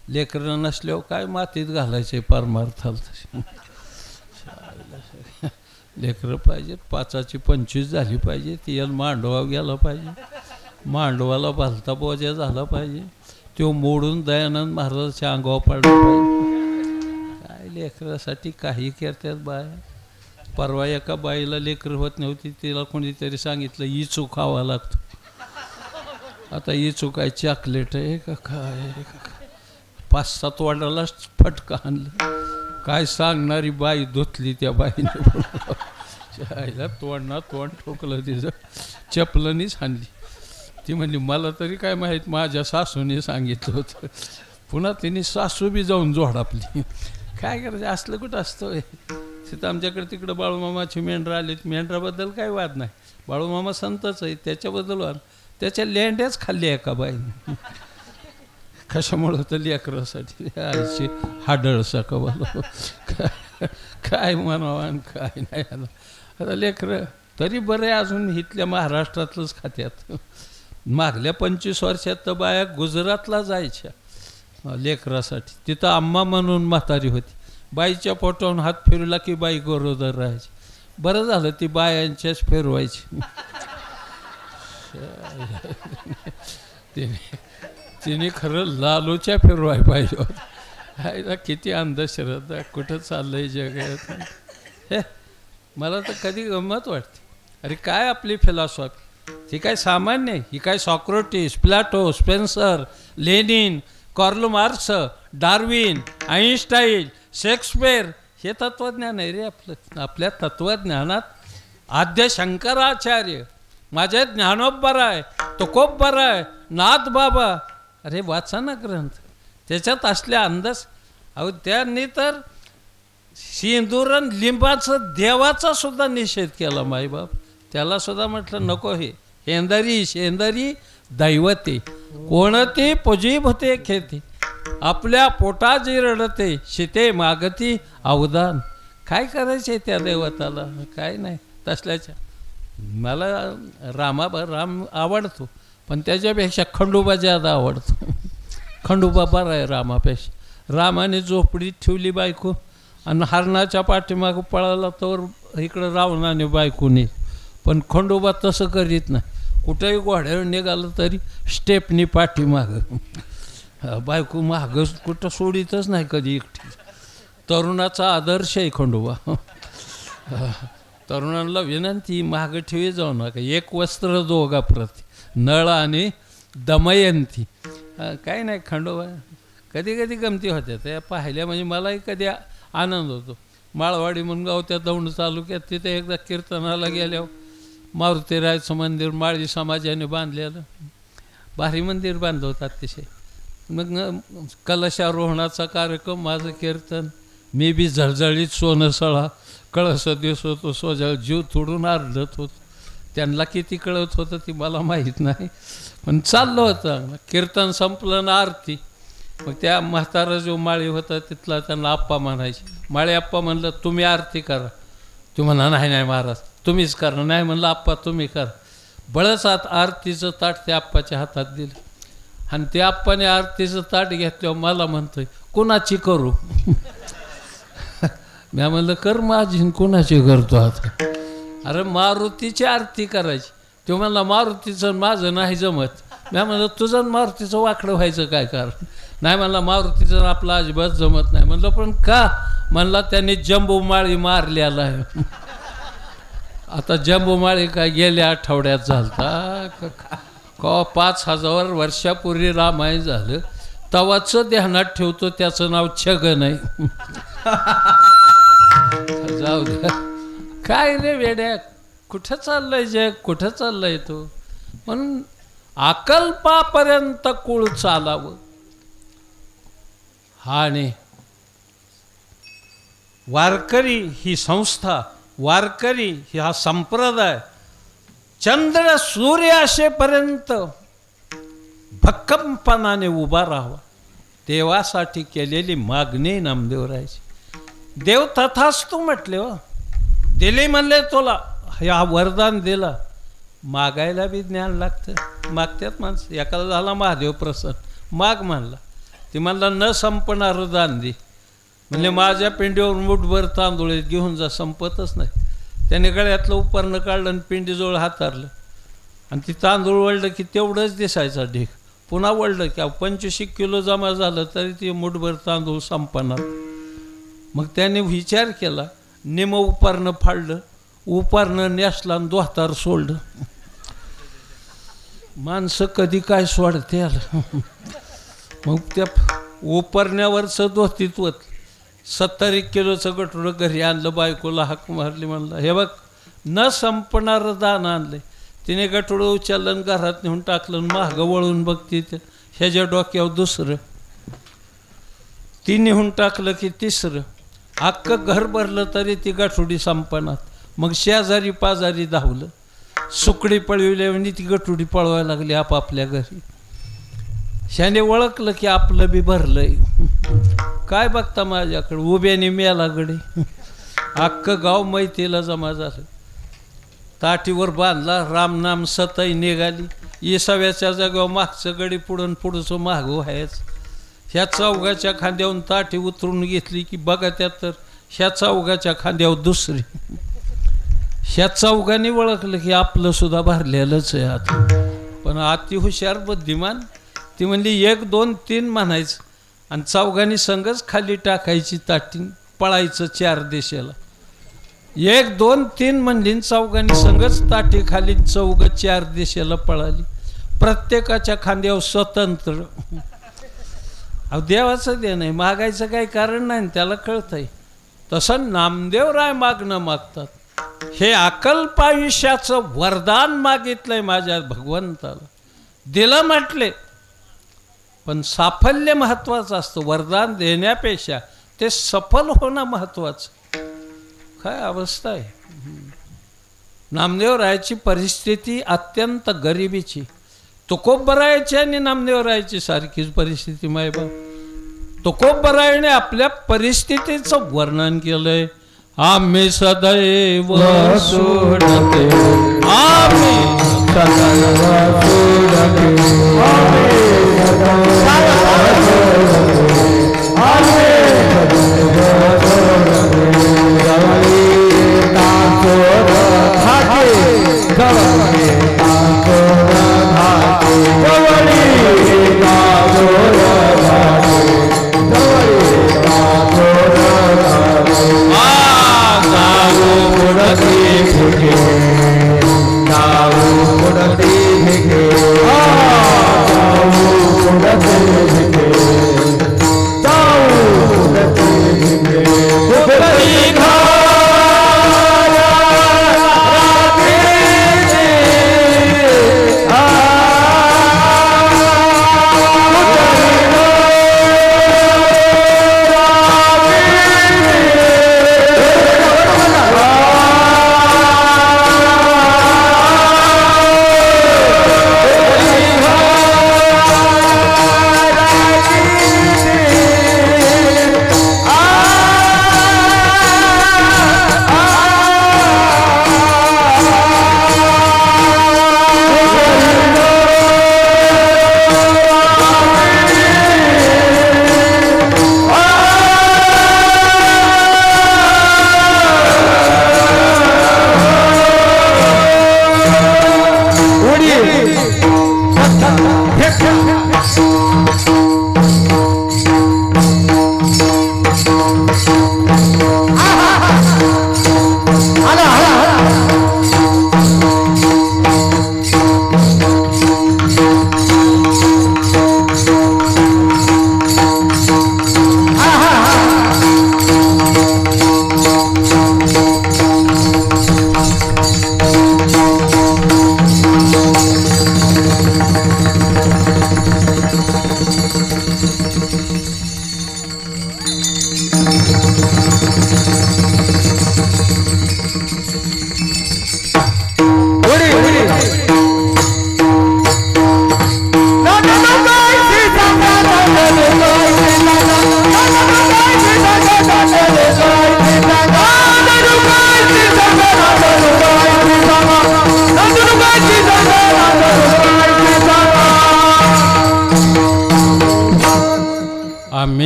लेकरं नसल्यावर काय मातीत घालायचे परमार्थाला तसे. लेकरं पाहिजेत, 5ची 25 झाली पाहिजे, ती मांडवा गेला पाहिजे, मांडवाला भलता बोजा झाला पाहिजे, तो मोडून दयानंद महाराजाच्या अंगावर पडला पाहिजे. काय लेकरासाठी काही करतात बाया. परवा एका बाईला लेकर होत नव्हती, तिला कोणीतरी सांगितलं इचू खावा लागतो. आता इचू काय चॉकलेट आहे का काय, 5-7 वाटालाच फटका आणलं. काय सांगणारी बाई धुतली त्या बाईने. आईला तोंड ठोकलं तिचं, चपलनीच हाणली. ती म्हणली मला तरी काय माहीत, माझ्या सासूने सांगितलं होतं. पुन्हा तिने सासू बी जाऊन जोडापली. काय करायचं, असलं कुठं असतं. तिथं आमच्याकडे तिकडं बाळूमामाची मेंढरं आली. मेंढराबद्दल काय वाद नाही, बाळूमामा संतच आहे, त्याच्याबद्दल वाद. त्याच्या लेंड्याच खाल्ल्या एका बाईने. कशामुळं तर लेकरासाठी. आईची हाडळ सकावाला काय म्हणावं आणि काय नाही. आता लेकरं तरी बरे अजून इथल्या महाराष्ट्रातलंच खात्यात. मागल्या 25 वर्षात तर बाया गुजरातला जायच्या लेकरासाठी. तिथं आम्मा म्हणून म्हातारी होती, बाईच्या पोटावरून हात फिरवला की बाई गरोदर राहायची. बरं झालं ती बायांच्याच फिरवायची. तिने खरं लालूच्या फिरवाय पाहिजे होतं. किती अंधश्रद्धा, कुठं चाललंय जगात. हे मला तर कधी गंमत वाटते. अरे काय आपली फिलॉसॉफी, ही काय सामान्य आहे. ही काय Socrates, plateau, Spencer, Lenin, Karl Marx, Darwin, Einstein, Shakespeare हे तत्त्वज्ञान आहे रे आपलं. आपल्या तत्त्वज्ञानात आद्य शंकराचार्य, माझे ज्ञानोबरा आहे, तुकोबरा आहे, नाथ बाबा. अरे वाचा ना ग्रंथ, त्याच्यात असल्या अंदाज. अहो त्यांनी तर सिंदूरन लिंबाचं देवाचा सुद्धा निषेध केला. माईबाप त्याला सुद्धा म्हटलं नको, हे शेंदरी शेंदरी दैवते, कोणती पुजीभते खेते, आपल्या पोटाजी रडते, शिते मागती अवदान. काय करायचे त्या देवताला, काय नाही तसल्याच्या. मला राम आवडतो, पण त्याच्यापेक्षा खंडोबा ज्यादा आवडतो. खंडोबा बरा आहे रामापेक्षा. रामाने झोपडीत ठेवली बायको आणि हरणाच्या पाठीमागं पळाला तर इकडं रावणाने बायकोने. पण खंडोबा तसं करीत नाही, कुठंही घोड्यावर निघालं तरी स्टेपनी पाठीमागं. बायको मागं कुठं सोडीतच नाही कधी एकटी. तरुणाचा आदर्श आहे खंडोबा. तरुणांना विनंती, मागं ठेवी जाऊ नका, एक वस्त्र दोघा प्रती, नळ आणि दमयंती. काही नाही खंडोबा. कधी कधी गमती होत्या त्या पाहिल्या, म्हणजे मलाही कधी आनंद होतो. माळवाडी म्हणून गाव त्या दौंड तालुक्यात, तिथे एकदा कीर्तनाला गेल्यावर मारुतीरायचं मंदिर माळी समाजाने बांधलेलं, भारी मंदिर बांधलं होतं अतिशय. मग कलशारोहणाचा कार्यक्रम, माझं कीर्तन, मी बी झळझळीत सोनं सळा, कळस दिवस होतो, सोजळ जीव तोडून आरडत होतो. त्यांना किती कळत होतं ती मला माहीत नाही, पण चाललं होतं. कीर्तन संपलं ना आरती. मग त्या म्हातारा जो माळी होता तिथला त्यांना आप्पा म्हणायचे. माळी आप्पा म्हणलं तुम्ही आरती करा. तू म्हणा नाही नाही महाराज तुम्हीच करा. नाही म्हणलं आप्पा तुम्ही करा. बळसात आरतीचं ताट त्या आप्पाच्या हातात दिलं आणि त्या आप्पाने आरतीचं ताट घेतल्यावर मला म्हणतोय कोणाची करू. मी म्हणलं कर माझी, कोणाची करतो आता. अरे मारुतीची आरती करायची. तो म्हणला मारुतीचं माझं नाही जमत. मी म्हणलं तुझं मारुतीचं वाकडं व्हायचं काय कारण. नाही म्हणला मारुतीचं आपलं अजिबात जमत नाही. म्हणलं पण का. म्हणला त्यांनी जंबू माळी मारलेला आहे. आता जंबू माळी काय गेल्या आठवड्यात झालता का 5000 वर्षापूर्वी रामायण झालं. तवाचं ध्यानात ठेवतो, त्याचं नाव छगन आहे. जाऊ द्या. काय रे वेड्या, कुठं चाललंय जग, कुठं चाललंय तो. म्हणून अकल्पापर्यंत कुळ चालावं. आणि वारकरी ही संस्था, वारकरी हा संप्रदाय चंद्र सूर्य असेपर्यंत भक्कमपणाने उभा राहावा, देवासाठी केलेली मागणी नामदेवरायची. देव तथास्तु म्हटले. हो, दिले म्हणले तुला ह्या वरदान दिला. मागायला बी ज्ञान लागतं. मागत्यात माणसं. एकाला झाला महादेव प्रसन्न, माग म्हणला. ती म्हणला न संपणार दान दे. म्हणजे माझ्या पिंडीवर मुठभर तांदूळ घेऊन जा, संपतच नाही. त्याने गळ्यातलं उपरणं काढलं आणि पिंडीजवळ हातारलं आणि ती तांदूळ वळलं की तेवढंच दिसायचा ढीक. पुन्हा वळलं की 25 किलो जमा झालं तरी ते मुठभर तांदूळ संपणार. मग त्याने विचार केला, निम उपरणं फाडलं, उपरणं नेसला आणि दोहतार सोडलं. माणसं कधी काय सोडते आलं. मग त्या उपरण्यावरचं दोस्तीत्व 70 किलोचं गठुडं घरी आणलं. बायकोला हाक मारली, म्हणलं हे बघ न संपणारं दान आणलं. तिने गठुडं उचललं घरात नेऊन टाकलं. मागं वळून बघते ह्याच्या डोक्यावर दुसरं. ती नेऊन टाकलं की तिसरं. अख्खं घर भरलं तरी ती गठुडी संपणार. मग शेजारी पाजारी धावलं, सुकडी पळविल्या म्हणजे ती गठुडी पळवायला लागली आपापल्या घरी. शाने ओळखलं की आपलं बी भरलंय. काय बघता माझ्याकडे, उभ्याने मेला गडे. अख्खं गाव मैतीला जमा झालं. ताटीवर बांधला, रामनाम सतई निघाली. येसाव्याच्या जागेवर मागचं गडी पुढून पुढचं मागं व्हायचं. ह्या चौघाच्या खांद्यावरून ताटी उतरून घेतली की बघा त्यात तर ह्या चौघाच्या खांद्यावर दुसरी. ह्या चौघांनी ओळखलं की आपलं सुद्धा भरलेलंच आहे आता. पण अति हुशार बुद्धिमान ती म्हणली 1 2 3 म्हणायचं आणि चौघांनी संगच खाली टाकायची ताटी, पळायचं 4 दिशेला. 1 2 3 म्हणली, चौघांनी संगच ताटी खाली, चौघ 4 दिशेला पळाली. प्रत्येकाच्या खांद्यावर स्वतंत्र. अहो देवाचं दे नाही, मागायचं काही कारण नाही, त्याला कळतंय. तसं नामदेवराय मागणं मागतात. हे अकल्प आयुष्याचं वरदान मागितलंय माझ्या भगवंताला. दिलं म्हटले, पण साफल्य महत्त्वाचं असतं. वरदान देण्यापेक्षा ते सफल होणं महत्त्वाचं. काय अवस्था आहे. नामदेवरायाची परिस्थिती अत्यंत गरिबीची. तुकोबरायाची आणि नामदेवरायाची सारखीच परिस्थिती. मायबाप तुकोबरायाने आपल्या परिस्थितीचं वर्णन केलंय. आम्ही सदैव सोडते, आम्ही सदैव सोडते,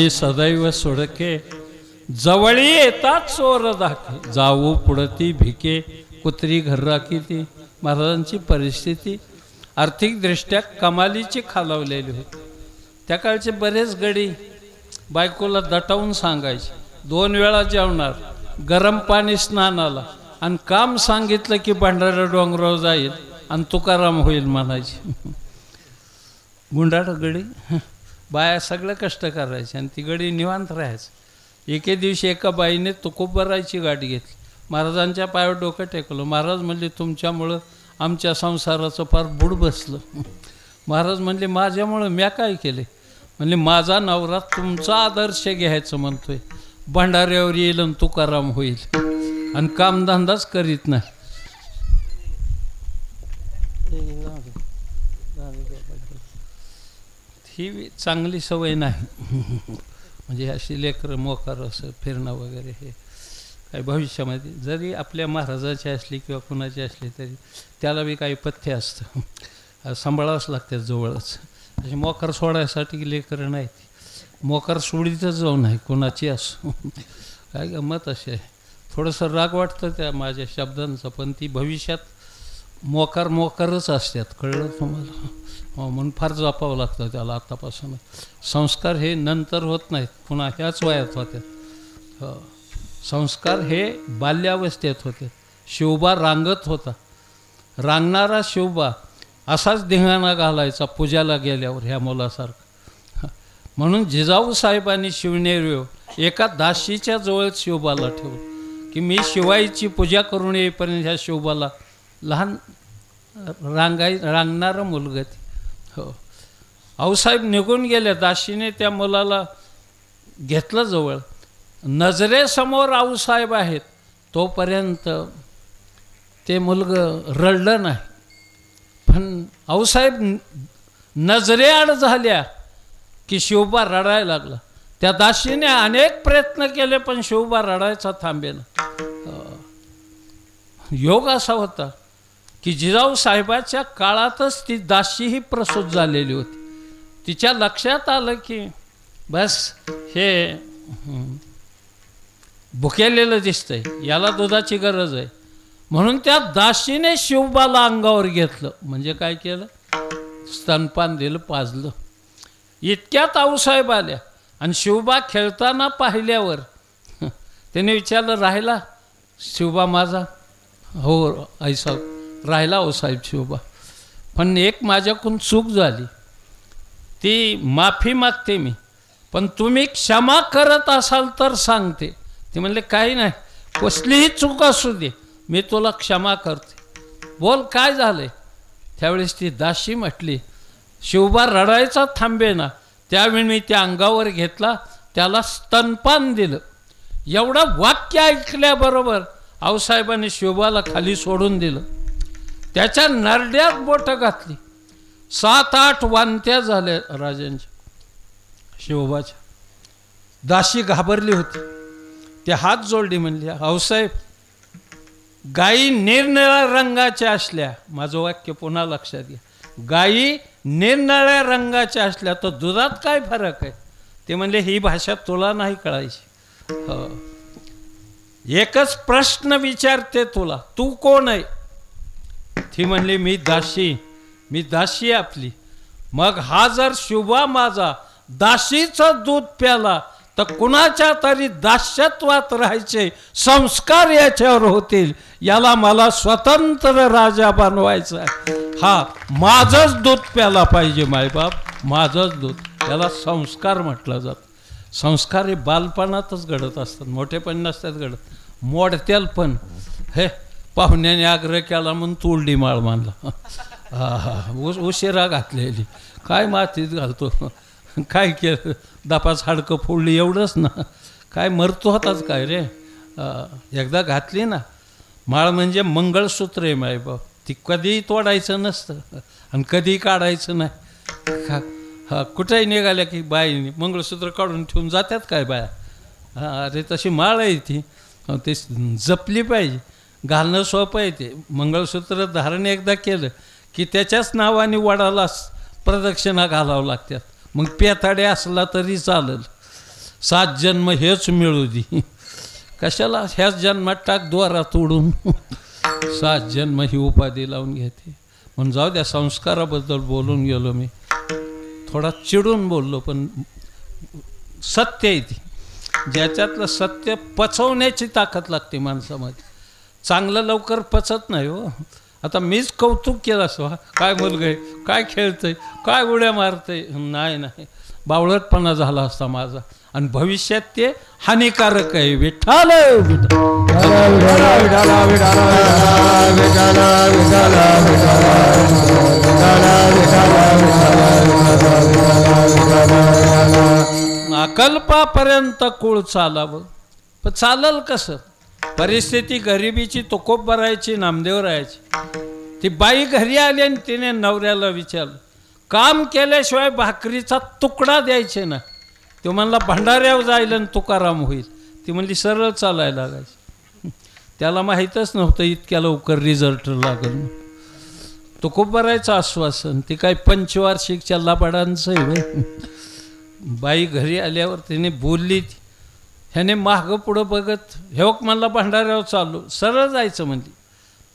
आम्ही सदैव सोडके, जवळी येतात चोर धाके, जाऊ पुढती भिके, कुत्री घर राखीती. महाराजांची परिस्थिती आर्थिकदृष्ट्या कमालीची खालावलेली होती. त्या काळचे बरेच गडी बायकोला दटावून सांगायचे, 2 वेळा जेवणार, गरम पाणी स्नानाला, आणि काम सांगितलं की भंडारा डोंगरावर जाईल आणि तुकाराम होईल म्हणायची. गुंडाळ गडी बाया सगळं कष्ट करायचे आणि ती गडी निवांत राहायचं. एके दिवशी एका बाईने तुकोबरायची गाडी घेतली, महाराजांच्या पायावर डोकं टेकलं. महाराज म्हणले, तुमच्यामुळं आमच्या संसाराचं फार बुड बसलं. महाराज म्हणले, माझ्यामुळं म्या काय केले? म्हणले, माझा नवरा तुमचा आदर्श घ्यायचं म्हणतोय, भंडाऱ्यावर येईल आणि तुकाराम होईल आणि कामधंदाच करीत नाही. ही चांगली सवय नाही. म्हणजे अशी लेकरं मोकार असं फिरणं वगैरे हे काही भविष्यामध्ये जरी आपल्या महाराजाची असली किंवा कुणाची असली तरी त्याला बी काही पथ्य असतं, सांभाळावंच लागतं जवळच. अशी मोकार सोडायसाठी लेकरं नाही, ती मोकार सोडीतच जाऊ नाही कोणाची असो. काय गंमत अशी आहे. थोडंसं राग वाटतं त्या माझ्या शब्दांचं, पण ती भविष्यात मोकारच असतात, कळलं तुम्हाला? म्हणून फार जपावं लागतं त्याला आत्तापासून. संस्कार हे नंतर होत नाहीत, पुन्हा ह्याच वयात होत्यात. संस्कार हे बाल्यावस्थेत होते. शिवबा रांगत होता, रांगणारा शिवबा असाच धिंगाणा घालायचा पूजाला गेल्यावर ह्या मुलासारखा. म्हणून जिजाऊ साहेबांनी शिवनेरीवर एका दासीच्या जवळ शिवबाला ठेवलं की मी शिवाईची पूजा करून येईपर्यंत ह्या शिवबाला लहान रांगणारं मुलगं. हो, आऊसाहेब निघून गेले, दासीने त्या मुलाला घेतलं जवळ. नजरेसमोर आऊसाहेब आहेत तोपर्यंत ते मुलगं रडलं नाही, पण आऊसाहेब नजरेआड झाल्या की शिवबा रडायला लागला. त्या दासीने अनेक प्रयत्न केले पण शिवबा रडायचा थांबेना. योग असा होता की जिजाऊ साहेबाच्या काळातच ती दासीही प्रसूत झालेली होती. तिच्या लक्षात आलं की बस हे भुकेलेलं दिसतंय, याला दुधाची गरज आहे. म्हणून त्या दासीने शिवबाला अंगावर घेतलं. म्हणजे काय केलं? स्तनपान दिलं, पाजलं. इतक्यात आऊसाहेब आल्या आणि शिवबा खेळताना पाहिल्यावर त्याने विचारलं, राहिला शिवबा माझा? हो आईसाहेब राहिला हो साहेब शिवबा, पण एक माझ्याकडून चूक झाली, ती माफी मागते मी, पण तुम्ही क्षमा करत असाल तर सांगते. ते म्हणले, काही नाही, कसलीही चूक असू दे, मी तुला क्षमा करते, बोल काय झालंय? त्यावेळेस ती दासी म्हटली, शिवबा रडायचा थांबे ना, त्यावेळी मी त्या अंगावर घेतला, त्याला स्तनपान दिलं. एवढं वाक्य ऐकल्याबरोबर आऊसाहेबांनी शिवबाला खाली सोडून दिलं. त्याच्या नरड्यात बोटं घातली. 7-8 वांत्या झाल्या राजांच्या शिवबाच्या. दासी घाबरली होती, ते हात जोडली, म्हणली, आऊसाहेब गायी निरनिळ्या रंगाच्या असल्या, माझं वाक्य पुन्हा लक्षात घ्या, गायी निरनिळ्या रंगाच्या असल्या तर दुधात काय फरक आहे? ते म्हणले, ही भाषा तुला नाही कळायची. हो, एकच प्रश्न विचारते तुला, तू कोण आहे? ती म्हणली, मी दासी आपली. मग हा जर शिवबा माझा दासीचं दूध प्याला तर कुणाच्या तरी दास्यत्वात राहायचे संस्कार याच्यावर होतील. याला मला स्वतंत्र राजा बनवायचा आहे. हा माझंच दूध प्याला पाहिजे मायबाप, माझंच दूध. याला संस्कार म्हटलं जातं. संस्कार हे बालपणातच घडत असतात, मोठेपण नसतात घडत. मोडत्याल पण हे पाहुण्याने आग्रह केला म्हणून तुरडी माळ मानला. उशिरा घातलेली, काय मातीत घालतो, काय केलं, दापाच हाडकं फोडली एवढंच ना, काय मरतो होताच काय रे. एकदा घातली ना माळ, म्हणजे मंगळसूत्र आहे मायबाप, ती कधीही तोडायचं नसतं आणि कधीही काढायचं नाही. कुठेही निघाल्या की बाईने मंगळसूत्र काढून ठेवून जातात काय बाया. अरे तशी माळ आहे ती, ते जपली पाहिजे. घालणं सोपं आहे. ते मंगळसूत्र धारण एकदा केलं की त्याच्याच नावाने वडाला प्रदक्षिणा घालावं लागतात. मग पेताडे असला तरी चालेल. 7 जन्म हेच मिळू दे, कशाला ह्याच जन्मात टाक द्वारा तोडून. 7 जन्म ही उपाधी लावून घेते. म्हणून जाऊ द्या, संस्काराबद्दल बोलून गेलो मी, थोडा चिडून बोललो, पण सत्य आहे ती. ज्याच्यातलं सत्य पचवण्याची ताकद लागते माणसामध्ये. चांगलं लवकर पचत नाही हो. आता मीच कौतुक केलं असं, काय मुलगा आहे, काय खेळतंय, काय उड्या मारतंय, नाही, बावळटपणा झाला असता माझा. आणि भविष्यात ते हानिकारक आहे. विठ्ठल अकल्पापर्यंत कुळ चालावं, पण चालल कसं? परिस्थिती गरिबीची तोकोप भरायची, नामदेव राहायची. ती बाई घरी आली आणि तिने नवऱ्याला विचारलं, काम केल्याशिवाय भाकरीचा तुकडा द्यायचे ना. तो म्हणला भंडाऱ्यावर जाईल आणि तुकाराम होईल. ती म्हणली सरळ चालायला लागायची. त्याला माहीतच नव्हतं इतक्या लवकर रिझल्ट लागल. तुकोप भरायचं आश्वासन, ती काय पंचवार्षिकच्या लाबाडांचं आहे. बाई घरी आल्यावर तिने बोलली, ह्याने मागं पुढं बघत, हे म्हणला भंडाऱ्यावर चाललो, सरळ जायचं म्हणली.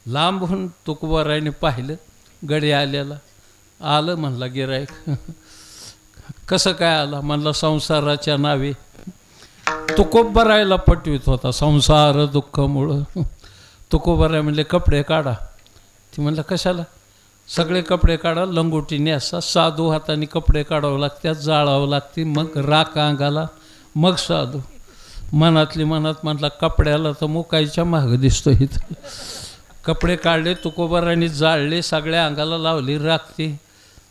लांबून तुकोबारायने पाहिलं गडी आल्याला. आलं म्हणला गिरायक. कसं काय आला? म्हणला संसाराच्या नावे. तुकोबारायला पटवीत होता, संसार दुःखामुळं. तुकोबाराय म्हणले कपडे काढा. ती म्हणलं कशाला? सगळे कपडे काढा, लंगोटीने असा साधू हाताने कपडे काढावं लागतात, जाळावं लागते, मग राख अंगाला, मग साधू. मनातली मनात म्हटला कपड्याला तर मुकायच्या मागं दिसतो इथं. कपडे काढले, तुकोबारायने जाळले, सगळ्या अंगाला लावली राखते.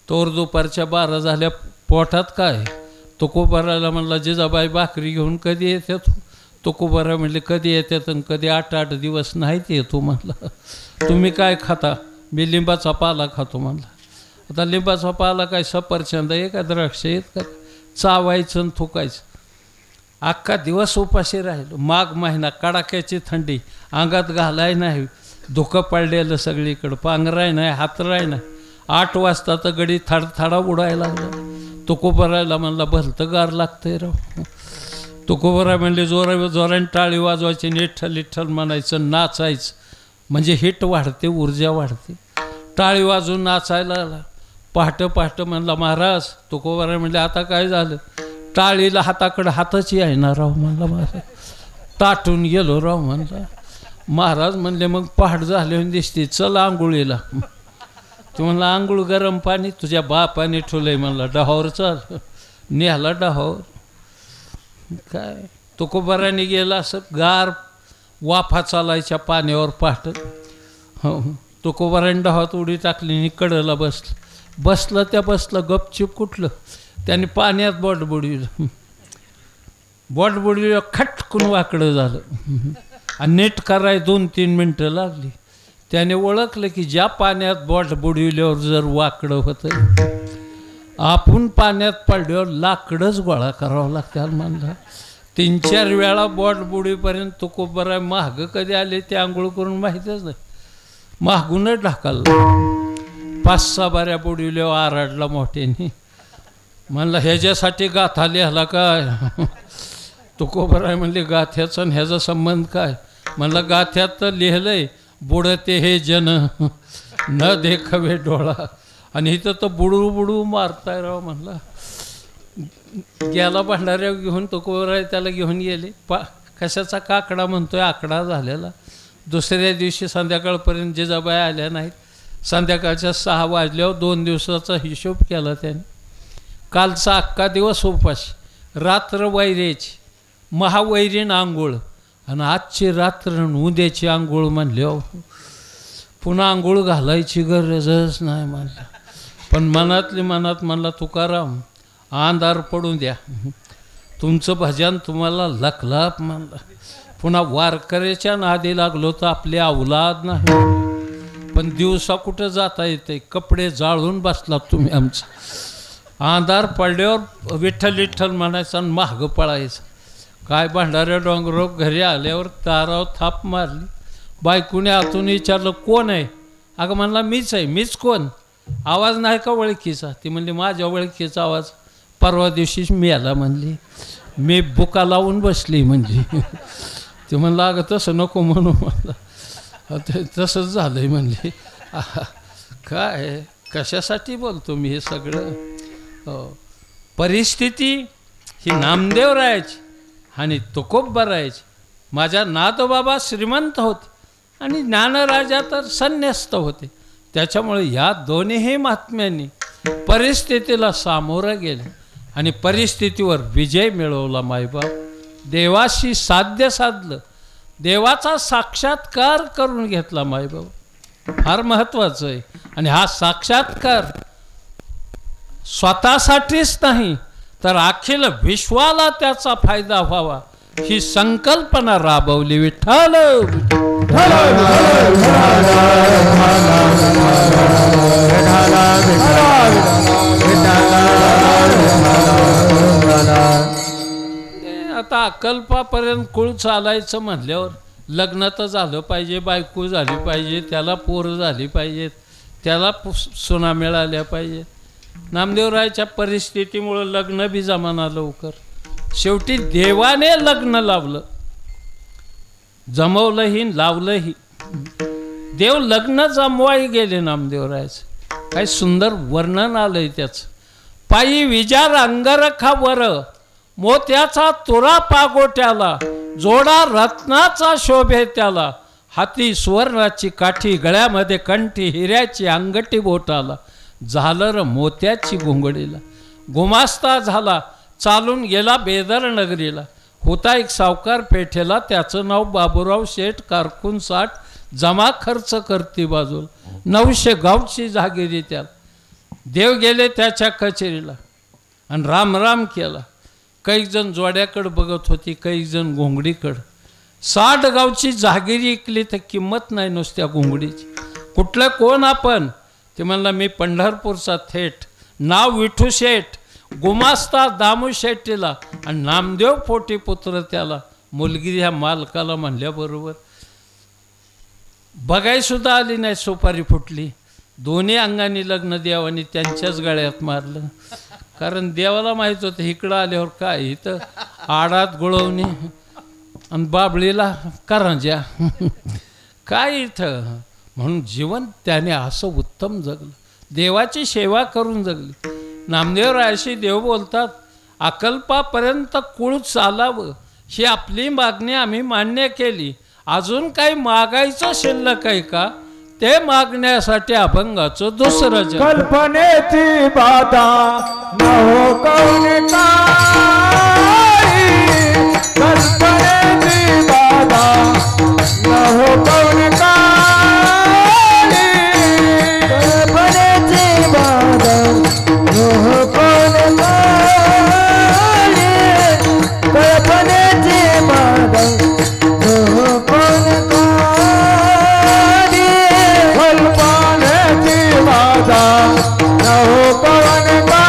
तोर दुपारच्या 12 झाल्या. पोटात काय? तुकोबारायला म्हणला जिजाबाई भाकरी घेऊन कधी येतात? तुकोबाराय म्हणले कधी येतात आणि कधी 8-8 दिवस नाहीत येतो. म्हणला तुम्ही काय खाता? मी लिंबाचा पाला खातो. म्हणला आता लिंबाचा पाला काय सफरचंद आहे का द्राक्ष आहेत का? चावायचं आणि थुकायचं. अख्खा दिवस उपाशी राहिलो. माघ महिना, कडाक्याची थंडी, अंगात घालाय नाही, धुकं पडलेलं सगळीकडं, पांघराय नाही, हातराय नाही. 8 वाजता तर गडी थडथडा उडायला लागला. तुकोबारायला म्हणला भलतं गार लागतंय राव. तुकोबाराय म्हणले जोराने टाळी वाजवायची, विठ्ठल विठ्ठल म्हणायचं, नाचायचं, म्हणजे हिट वाढते, ऊर्जा वाढते. टाळी वाजून नाचायला लागला. पहाटे म्हणला महाराज. तुकोबाराय म्हणले आता काय झालं? टाळीला हाताकडं हातच येईना राव. म्हणला माझा ताटून गेलो राव. म्हणला महाराज म्हणले मग पहाट झाले दिसते, चल आंघोळीला. तू म्हणला आंघोळ गरम पाणी तुझ्या बापाने ठेवलंय. म्हणला डहावर चाल. निघाला डहावर. काय तुकोबारायने गेला असं गार वाफा चालायच्या पाण्यावर पहाट. हो, तुकोबारायने डहावात उडी टाकली आणि कडला बसलं गपचिप. कुठलं? त्याने पाण्यात बोट बुडविलं, खटकून वाकडं झालं. आणि नीट कराय 2-3 मिनटं लागली. त्याने ओळखलं की ज्या पाण्यात बोट बुडविल्यावर जर वाकडं होतं, आपण पाण्यात पडल्यावर लाकडंच गोळा करावं लागतं. म्हणला 3-4 वेळा बोट बुडीपर्यंत तुकोबाराय महाग कधी आले ते आंघोळ करून माहीतच नाही. महागूनच ढाकललं. 5-6 बाऱ्या बुडविल्यावर आराडला मोठ्याने. म्हणलं ह्याच्यासाठी गाथा लिहिला काय? तुकोबाराय म्हणले गाथ्याचा आणि ह्याचा संबंध काय? म्हणलं गाथ्यात तर लिहिलंय बुडते हे जन न देखावे डोळा, आणि इथं तर बुडू मारताय राव. म्हणला गेला भंडाऱ्या घेऊन. तुकोबाराय त्याला घेऊन गेले. कशाचा काकडा म्हणतोय? आकडा झालेला. दुसऱ्या दिवशी संध्याकाळपर्यंत जिजाबाई आल्या नाहीत. संध्याकाळच्या 6 वाजल्यावर 2 दिवसाचा हिशोब केला त्याने. कालचा अख्खा दिवस उपाशी, रात्र वैऱ्याची, महावैरीण आंघोळ, आणि आजची रात्र उद्याची आंघोळ म्हणल्यावर पुन्हा आंघोळ घालायची गरजच नाही. म्हणलं पण मनातली मनात म्हणला तुकाराम अंधार पडून द्या, तुमचं भजन तुम्हाला लखलाप. म्हणला पुन्हा वारकऱ्याच्या नादी लागलो तर आपली अवलाद नाही. पण दिवसा कुठं जाता येते? कपडे जाळून बसलात तुम्ही आमचं. अंधार पडल्यावर विठ्ठल विठ्ठल म्हणायचं आणि मागं पळायचं. काय भंडाऱ्या डोंगरो घरी आल्यावर तारावर थाप मारली. बायकोने आतून विचारलं कोण आहे? अगं म्हणला मीच आहे. मीच कोण? आवाज नाही का ओळखीचा? ती म्हणली माझ्या ओळखीचा आवाज परवा दिवशीच मी आला. म्हणली मी बुका लावून बसली म्हणजे ते म्हणलं अगं तसं नको म्हणू मला ते तसंच झालंय म्हणले काय कशासाठी बोलतो मी हे सगळं. परिस्थिती ही नामदेवरायाची आणि तुकोबरायाची. माझ्या नाथबाबा श्रीमंत होते आणि ज्ञानराजा तर संन्यस्त होते. त्याच्यामुळे या दोन्हीही महात्म्यांनी परिस्थितीला सामोरं गेले आणि परिस्थितीवर विजय मिळवला. मायबाप देवाशी साध्य साधलं, देवाचा साक्षात्कार करून घेतला. मायबाप फार महत्त्वाचं आहे. आणि हा साक्षात्कार स्वतःसाठीच नाही तर अखिल विश्वाला त्याचा फायदा व्हावा ही संकल्पना राबवली. विठ्ठल आता अक्कलपापर्यंत कुळ चालायचं म्हणल्यावर लग्न तर झालं पाहिजे, बायको झाली पाहिजे, त्याला पोरं झाली पाहिजेत, त्याला सुना मिळाल्या पाहिजेत. नामदेवरायाच्या परिस्थितीमुळं लग्न बी जमाना लवकर. शेवटी देवाने लग्न लावलं, जमवलंही लावलंही. देव लग्न जमवाई गेले नामदेवरायाचं. काय सुंदर वर्णन आलंय त्याचं. पायी विजार अंगरखा वर, मोत्याचा तुरा पागोट्याला, जोडा रत्नाचा शोभे त्याला, हाती सुवर्णाची काठी, गळ्यामध्ये कंठी, हिऱ्याची अंगठी बोटाला, झालर मोत्याची घोंगडीला. गुमास्ता झाला, चालून गेला बेदर नगरीला. होता एक सावकार पेठेला, त्याचं नाव बाबूराव शेठ. कारकून 60 जमा खर्च करते बाजूला, 900 गावची जागिरी त्याला. देव गेले त्याच्या कचेरीला आणि राम राम केला. काही जण जोड्याकडं बघत होती, काही जण घोंगडीकडं. 60 गावची जागिरी इकली तर किंमत नाही नुसत्या घोंगडीची. कुठलं कोण आपण? ते म्हणला मी पंढरपूरचा थेट, नाव विठू शेठ, गुमास्ता दामू शेट्टीला आणि नामदेव पोटी पुत्र त्याला. मुलगी ह्या मालकाला म्हणल्याबरोबर बघायसुद्धा आली नाही, सुपारी फुटली. दोन्ही अंगाने लग्न देवानी त्यांच्याच गळ्यात मारलं. कारण देवाला माहीत होतं इकडं आल्यावर काय, इथं आडात गुळवणी आणि बाबळीला करंज्या काय इथं. म्हणून जीवन त्याने असं उत्तम जगलं, देवाची सेवा करून जगली. नामदेवरायाशी देव बोलतात, अकल्पापर्यंत कुळ चालावं ही आपली मागणी आम्ही मान्य केली. अजून काही मागायचं शिल्लक आहे का? ते मागण्यासाठी अभंगाचं दुसरं जग. कल्पनेची बाधा न हो कोण काही, कल्पनेची बाधा न हो कोण काही, कल्पनेची बाधा न हो कोण काही, कल्पनेची बाधा न हो कोण न हो पवन बाई,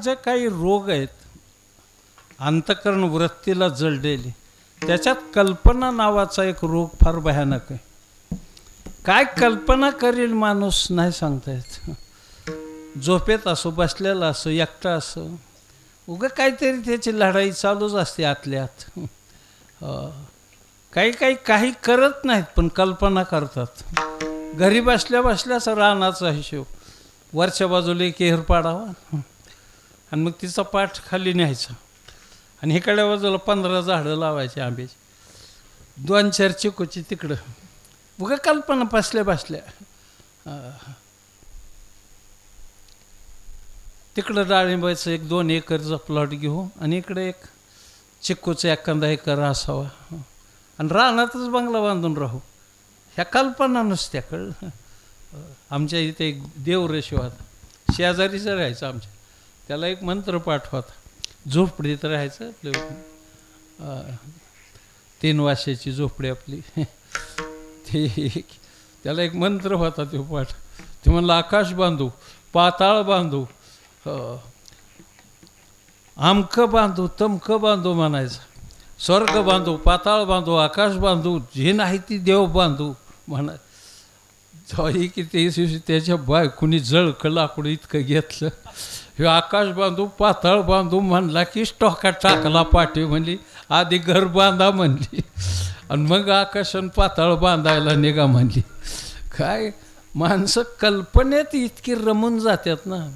जे काही रोग आहेत अंतःकरण वृत्तीला जळलेले, त्याच्यात कल्पना नावाचा एक रोग फार भयानक आहे. काय कल्पना करील माणूस नाही सांगता येत. झोपेत असो, बसलेला असो, एकटा असो, उगा काहीतरी त्याची लढाई चालूच असते आतल्या आत. काही करत नाहीत पण कल्पना करतात. घरी बसल्या बसल्याच रानाचा हिशोब, वरच्या बाजूला एक एहर पाडावा आणि मग तिचा पाठ खाली न्यायचा आणि इकडल्या बाजूला 15 झाडं लावायची आंब्याची, 2-4 चिकूची तिकडं. उगा कल्पना बसल्या बसल्या. तिकडं डाळिंबाचं 1-2 एकरचा प्लॉट घेऊ आणि इकडे एक चिक्कूचा एखादा एकर असावा आणि रानातच बंगला बांधून राहू. ह्या कल्पना नुसत्या. कळलं. आमच्या इथे एक देवरेश्वर शेजारीचं राहायचं आमच्या, त्याला एक मंत्र पाठवता. झोपडीत राहायचं आपलं, 3 वाशाची झोपडी आपली. ते त्याला एक मंत्र होता तो पाठ. ते म्हणलं आकाश बांधू, पाताळ बांधू, आमकं बांधू, तमकं बांधू म्हणायचं. स्वर्ग बांधू, पाताळ बांधू, आकाश बांधू, जे नाही ती देव बांधू म्हणा. की ते त्याच्या बायकोनी जळकं लाकूड इतकं घेतलं. हे आकाश बांधू, पाताळ बांधू म्हणला की स्टॉकात टाकला पाठी. म्हणली आधी घर बांधा म्हणली आणि मग आकाश आणि पाताळ बांधायला निघा म्हणली. काय माणसं कल्पनेत इतकी रमून जातात ना,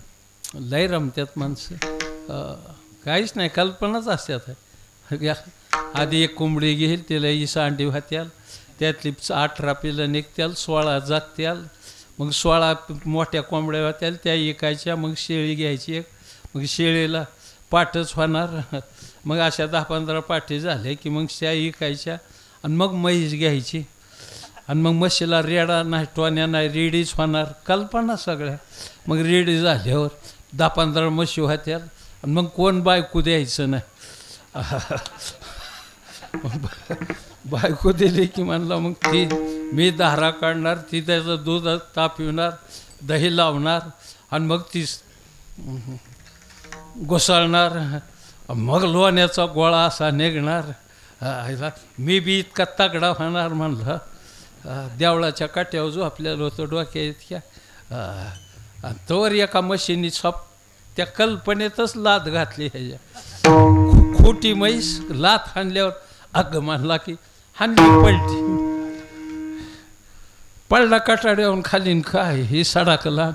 लय रमतात माणसं. काहीच नाही, कल्पनाच असतात. आधी एक कोंबडी घेईल, तिला 20 अंडी होत्याल, त्यातली 18 पिलं निघत्याल, 16 जागत्याल, मग 16 मोठ्या कोंबड्या होत्याल, त्या एकायच्या, मग शेळी घ्यायची एक, मग शेळीला पाठच होणार, मग अशा 10-15 पाठी झाले की मग त्या एकायच्या आणि मग म्हैस घ्यायची आणि मग म्हशीला रेडा नाही, टोन्या नाही, रेडीच होणार. कल्पना सगळ्या. मग रेडी झाल्यावर 10-15 म्हशी होत्याल आणि मग कोण बायको द्यायचं नाही. बायको दिली की म्हणला मग ती मी धारा काढणार, ती त्याचं दूध तापविणार, दही लावणार आणि मग ती घुसळणार, मग लोण्याचा गोळा असा निघणार. मी बी इतका तगडा होणार म्हणलं. देवळाच्या काट्यावर जो आपल्याला होतं डोक्या इतक्या. आणि तोवर एका मशीनी त्या कल्पनेतच लात घातली. ह्याच्या खोटी म्हैस लात हाणल्यावर अगं म्हणला की हाणली, पलटी, पडला कटाड्यावरून खालीन. काय ही सडाकला.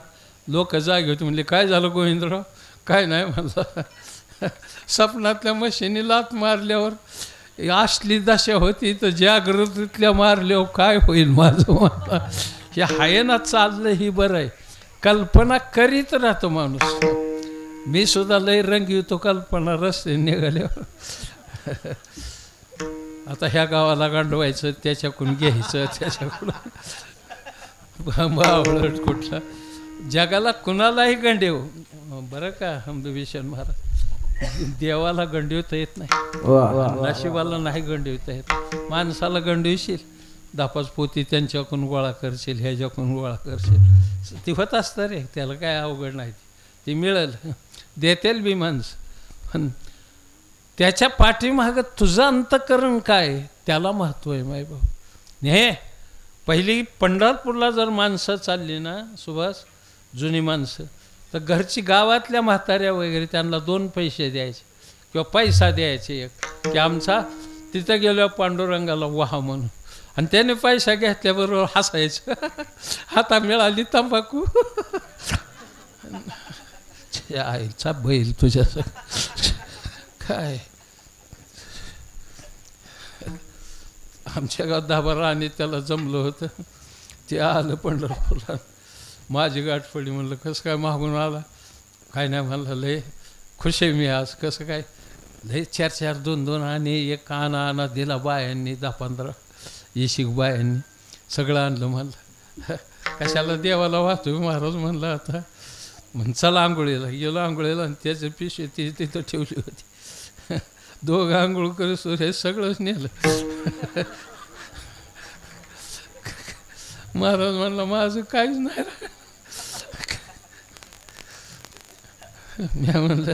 लोक जागे होते. म्हणले काय झालं गोविंदराव? काय नाही म्हणलं, स्वप्नातल्या मशीनी लात मारल्यावर असली दशा होती तर जागृतीतल्या मारल्यावर काय होईल माझं म्हणलं. हे आहे ना चाललं, ही बरं आहे. कल्पना करीत राहतो माणूस. मी सुद्धा लय रंगवितो कल्पना रस्ते निघाल्यावर. आता ह्या गावाला गांडवायचं, त्याच्याकडून घ्यायचं, त्याच्याकडून बावळट कुठला. जगाला कुणालाही गंडेव बरं का. विभीषण महाराज, देवाला गंडवता येत नाही, नशिबाला नाही गंडवता येत. माणसाला गंडवशील, 10-5 पोती त्यांच्याकडून गोळा करशील, ह्याच्याकडून गोळा करशील, ती होत असतं रे. त्याला काय अवघड नाही, ती मिळेल, देतेल बी माणसं. पण त्याच्या पाठीमागं तुझं अंतःकरण काय, त्याला महत्त्व आहे माय भाऊ. हे पहिली पंढरपूरला जर माणसं चालली ना सुभाष, जुनी माणसं, तर घरची गावातल्या म्हाताऱ्या वगैरे त्यांना 2 पैसे द्यायचे किंवा पैसा द्यायचे एक, की आमचा तिथं गेल्यावर पांडुरंगाला वाहा म्हणून. आणि त्याने पैसा घेतल्याबरोबर हसायचं. आता मिळाली तंबाखू. आईचा बैल तुझ्या काय. आमच्या गावात 10-12 आणि त्याला जमलं होतं. ते आलं पंढरपूरला, माझी गाठ पडली. म्हणलं कसं काय मागून आला? काय नाही म्हणलं, लय खुश आहे मी आज. कसं काय? लय 4-4, 2-2 आणि एक आणा दिला बायांनी, 10-15 येशिक बायांनी सगळं आणलं. म्हणलं कशाला देवाला वाहतोय महाराज म्हणलं. आता म्हण चला आंघोळीला. गेलो आंघोळीला आणि त्याचं पिशवी ती तिथं ठेवली होती. 2 आंघोळ करू हे सगळंच नेलं. महाराज म्हणलं माझं काहीच नाही. मी म्हणलं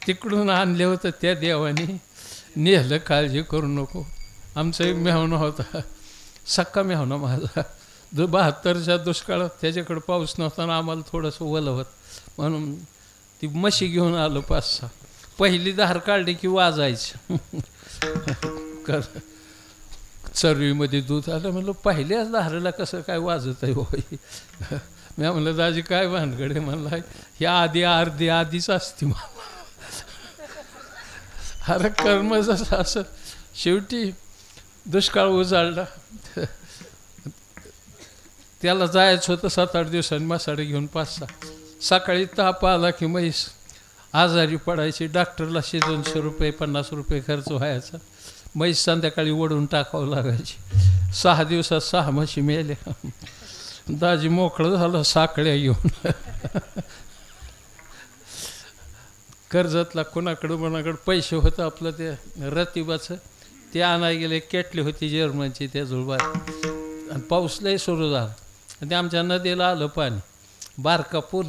तिकडून आणले होतं त्या देवाने, नेलं, काळजी करू नको. आमचा एक मेहणा होता, सक्का मेहणा माझा, 72च्या दुष्काळात त्याच्याकडे पाऊस नव्हता ना आम्हाला थोडंसं ओलवत, म्हणून ती म्हशी घेऊन आलो 5-6. पहिली धार काढली की वाजायचं. चरवीमध्ये दूध आलं. म्हणलं पहिल्याच धारेला कसं काय वाजत आहे होय. मी म्हणलं दाजी काय भानगडे. म्हणला ह्या आधी अर्धी आधीच असते मला. अरे कर्म जसं असं. शेवटी दुष्काळ उजाळला. त्याला जायचं होतं 7-8 दिवसांनी मासाडे घेऊन 5-6. सकाळी ताप आला की म्हैस आजारी पडायची. डॉक्टरला 200 रुपये 50 रुपये खर्च व्हायचा. म्हैस संध्याकाळी ओढून टाकावं लागायची. 6 दिवसात 6 म्हशी मेल्या. दाजी मोकळं झालं साखळ्या घेऊन. कर्जतला कोणाकडं पैसे होतं आपलं ते रतिबाचं, ते आणायला गेले. केटली होती जर्मनची त्या जुळबार, आणि पाऊस लय सुरू झाला. आणि आमच्या नदीला आलं पाणी, बारका पूल.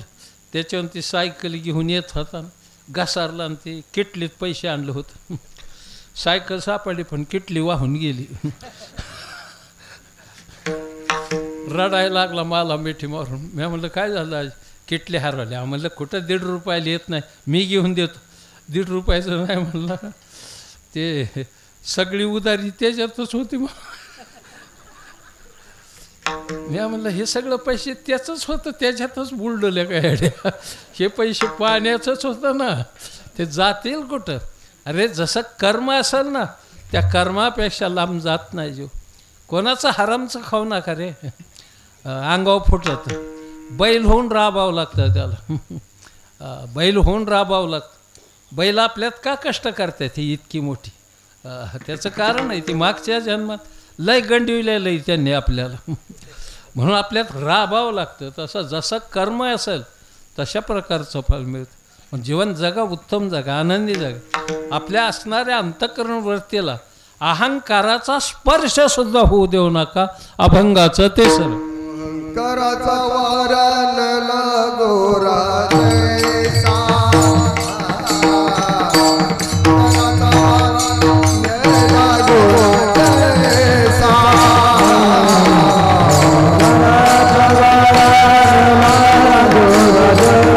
त्याच्यावर ती सायकल घेऊन येत होता, घसारला आणि ती किटलीत पैसे आणलं होतं. सायकल सापडली पण किटली वाहून गेली. रडायला लागला मला मिठी मारून. मी म्हणलं काय झालं आज. किटली हरवल्या. म्हणलं कुठं 1.5 रुपयाला येत नाही, मी घेऊन देतो. 1.5 रुपयाचं नाही म्हणलं, ते सगळी उधारी त्याच्यातच होती. मग मी म्हणलं हे सगळं पैसे त्याचंच होतं, त्याच्यातच बुलडल्या काय. हे पैसे पाण्याचंच होतं ना, ते जातील कुठं. अरे जसं कर्म असेल ना, त्या कर्मापेक्षा लांब जात नाही जीव. कोणाचं हरामचं खाऊ नका रे. अंगावर फुटत. बैल होऊन राबावं लागतं त्याला. बैल होऊन राबावं लागतं. बैल आपल्यात का कष्ट करतात ही इतकी मोठी. त्याचं कारण आहे ती मागच्या जन्मात लय गंडविलेलं आहे त्यांनी आपल्याला. म्हणून आपल्यात राबावं लागतं. तसं जसं कर्म असेल तशा प्रकारचं फळ मिळतं. पण जीवन जगा, उत्तम जगा, आनंदी जगा. आपल्या असणाऱ्या अंतःकरण वृत्तीला अहंकाराचा स्पर्श सुद्धा होऊ देऊ नका. अभंगाचं ते सर. कराचा वारा लागो राजैसा, कराचा वारा लागो राजैसा, कराचा वारा लागो राजैसा,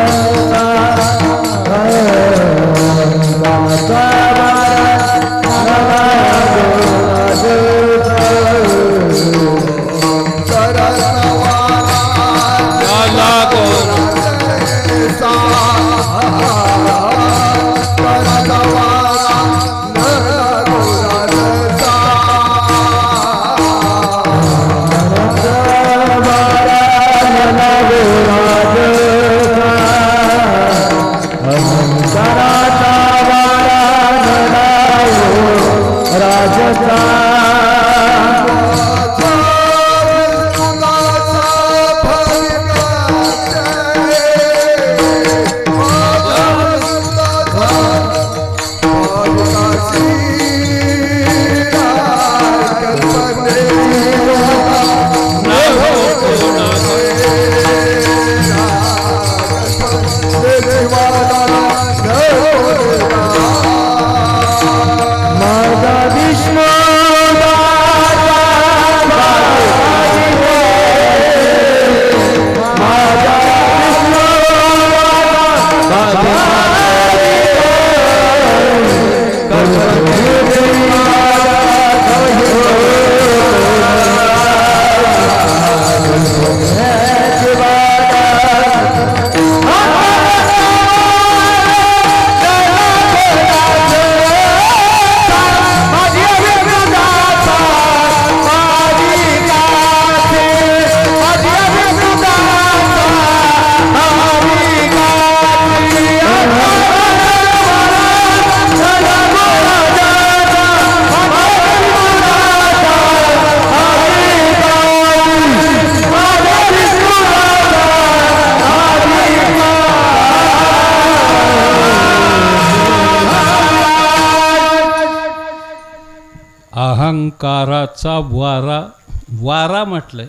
कराचा अहंकाराचा वारा. वारा म्हटलंय.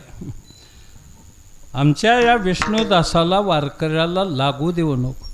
आमच्या या विष्णुदासाला वारकऱ्याला लागू देऊ नको.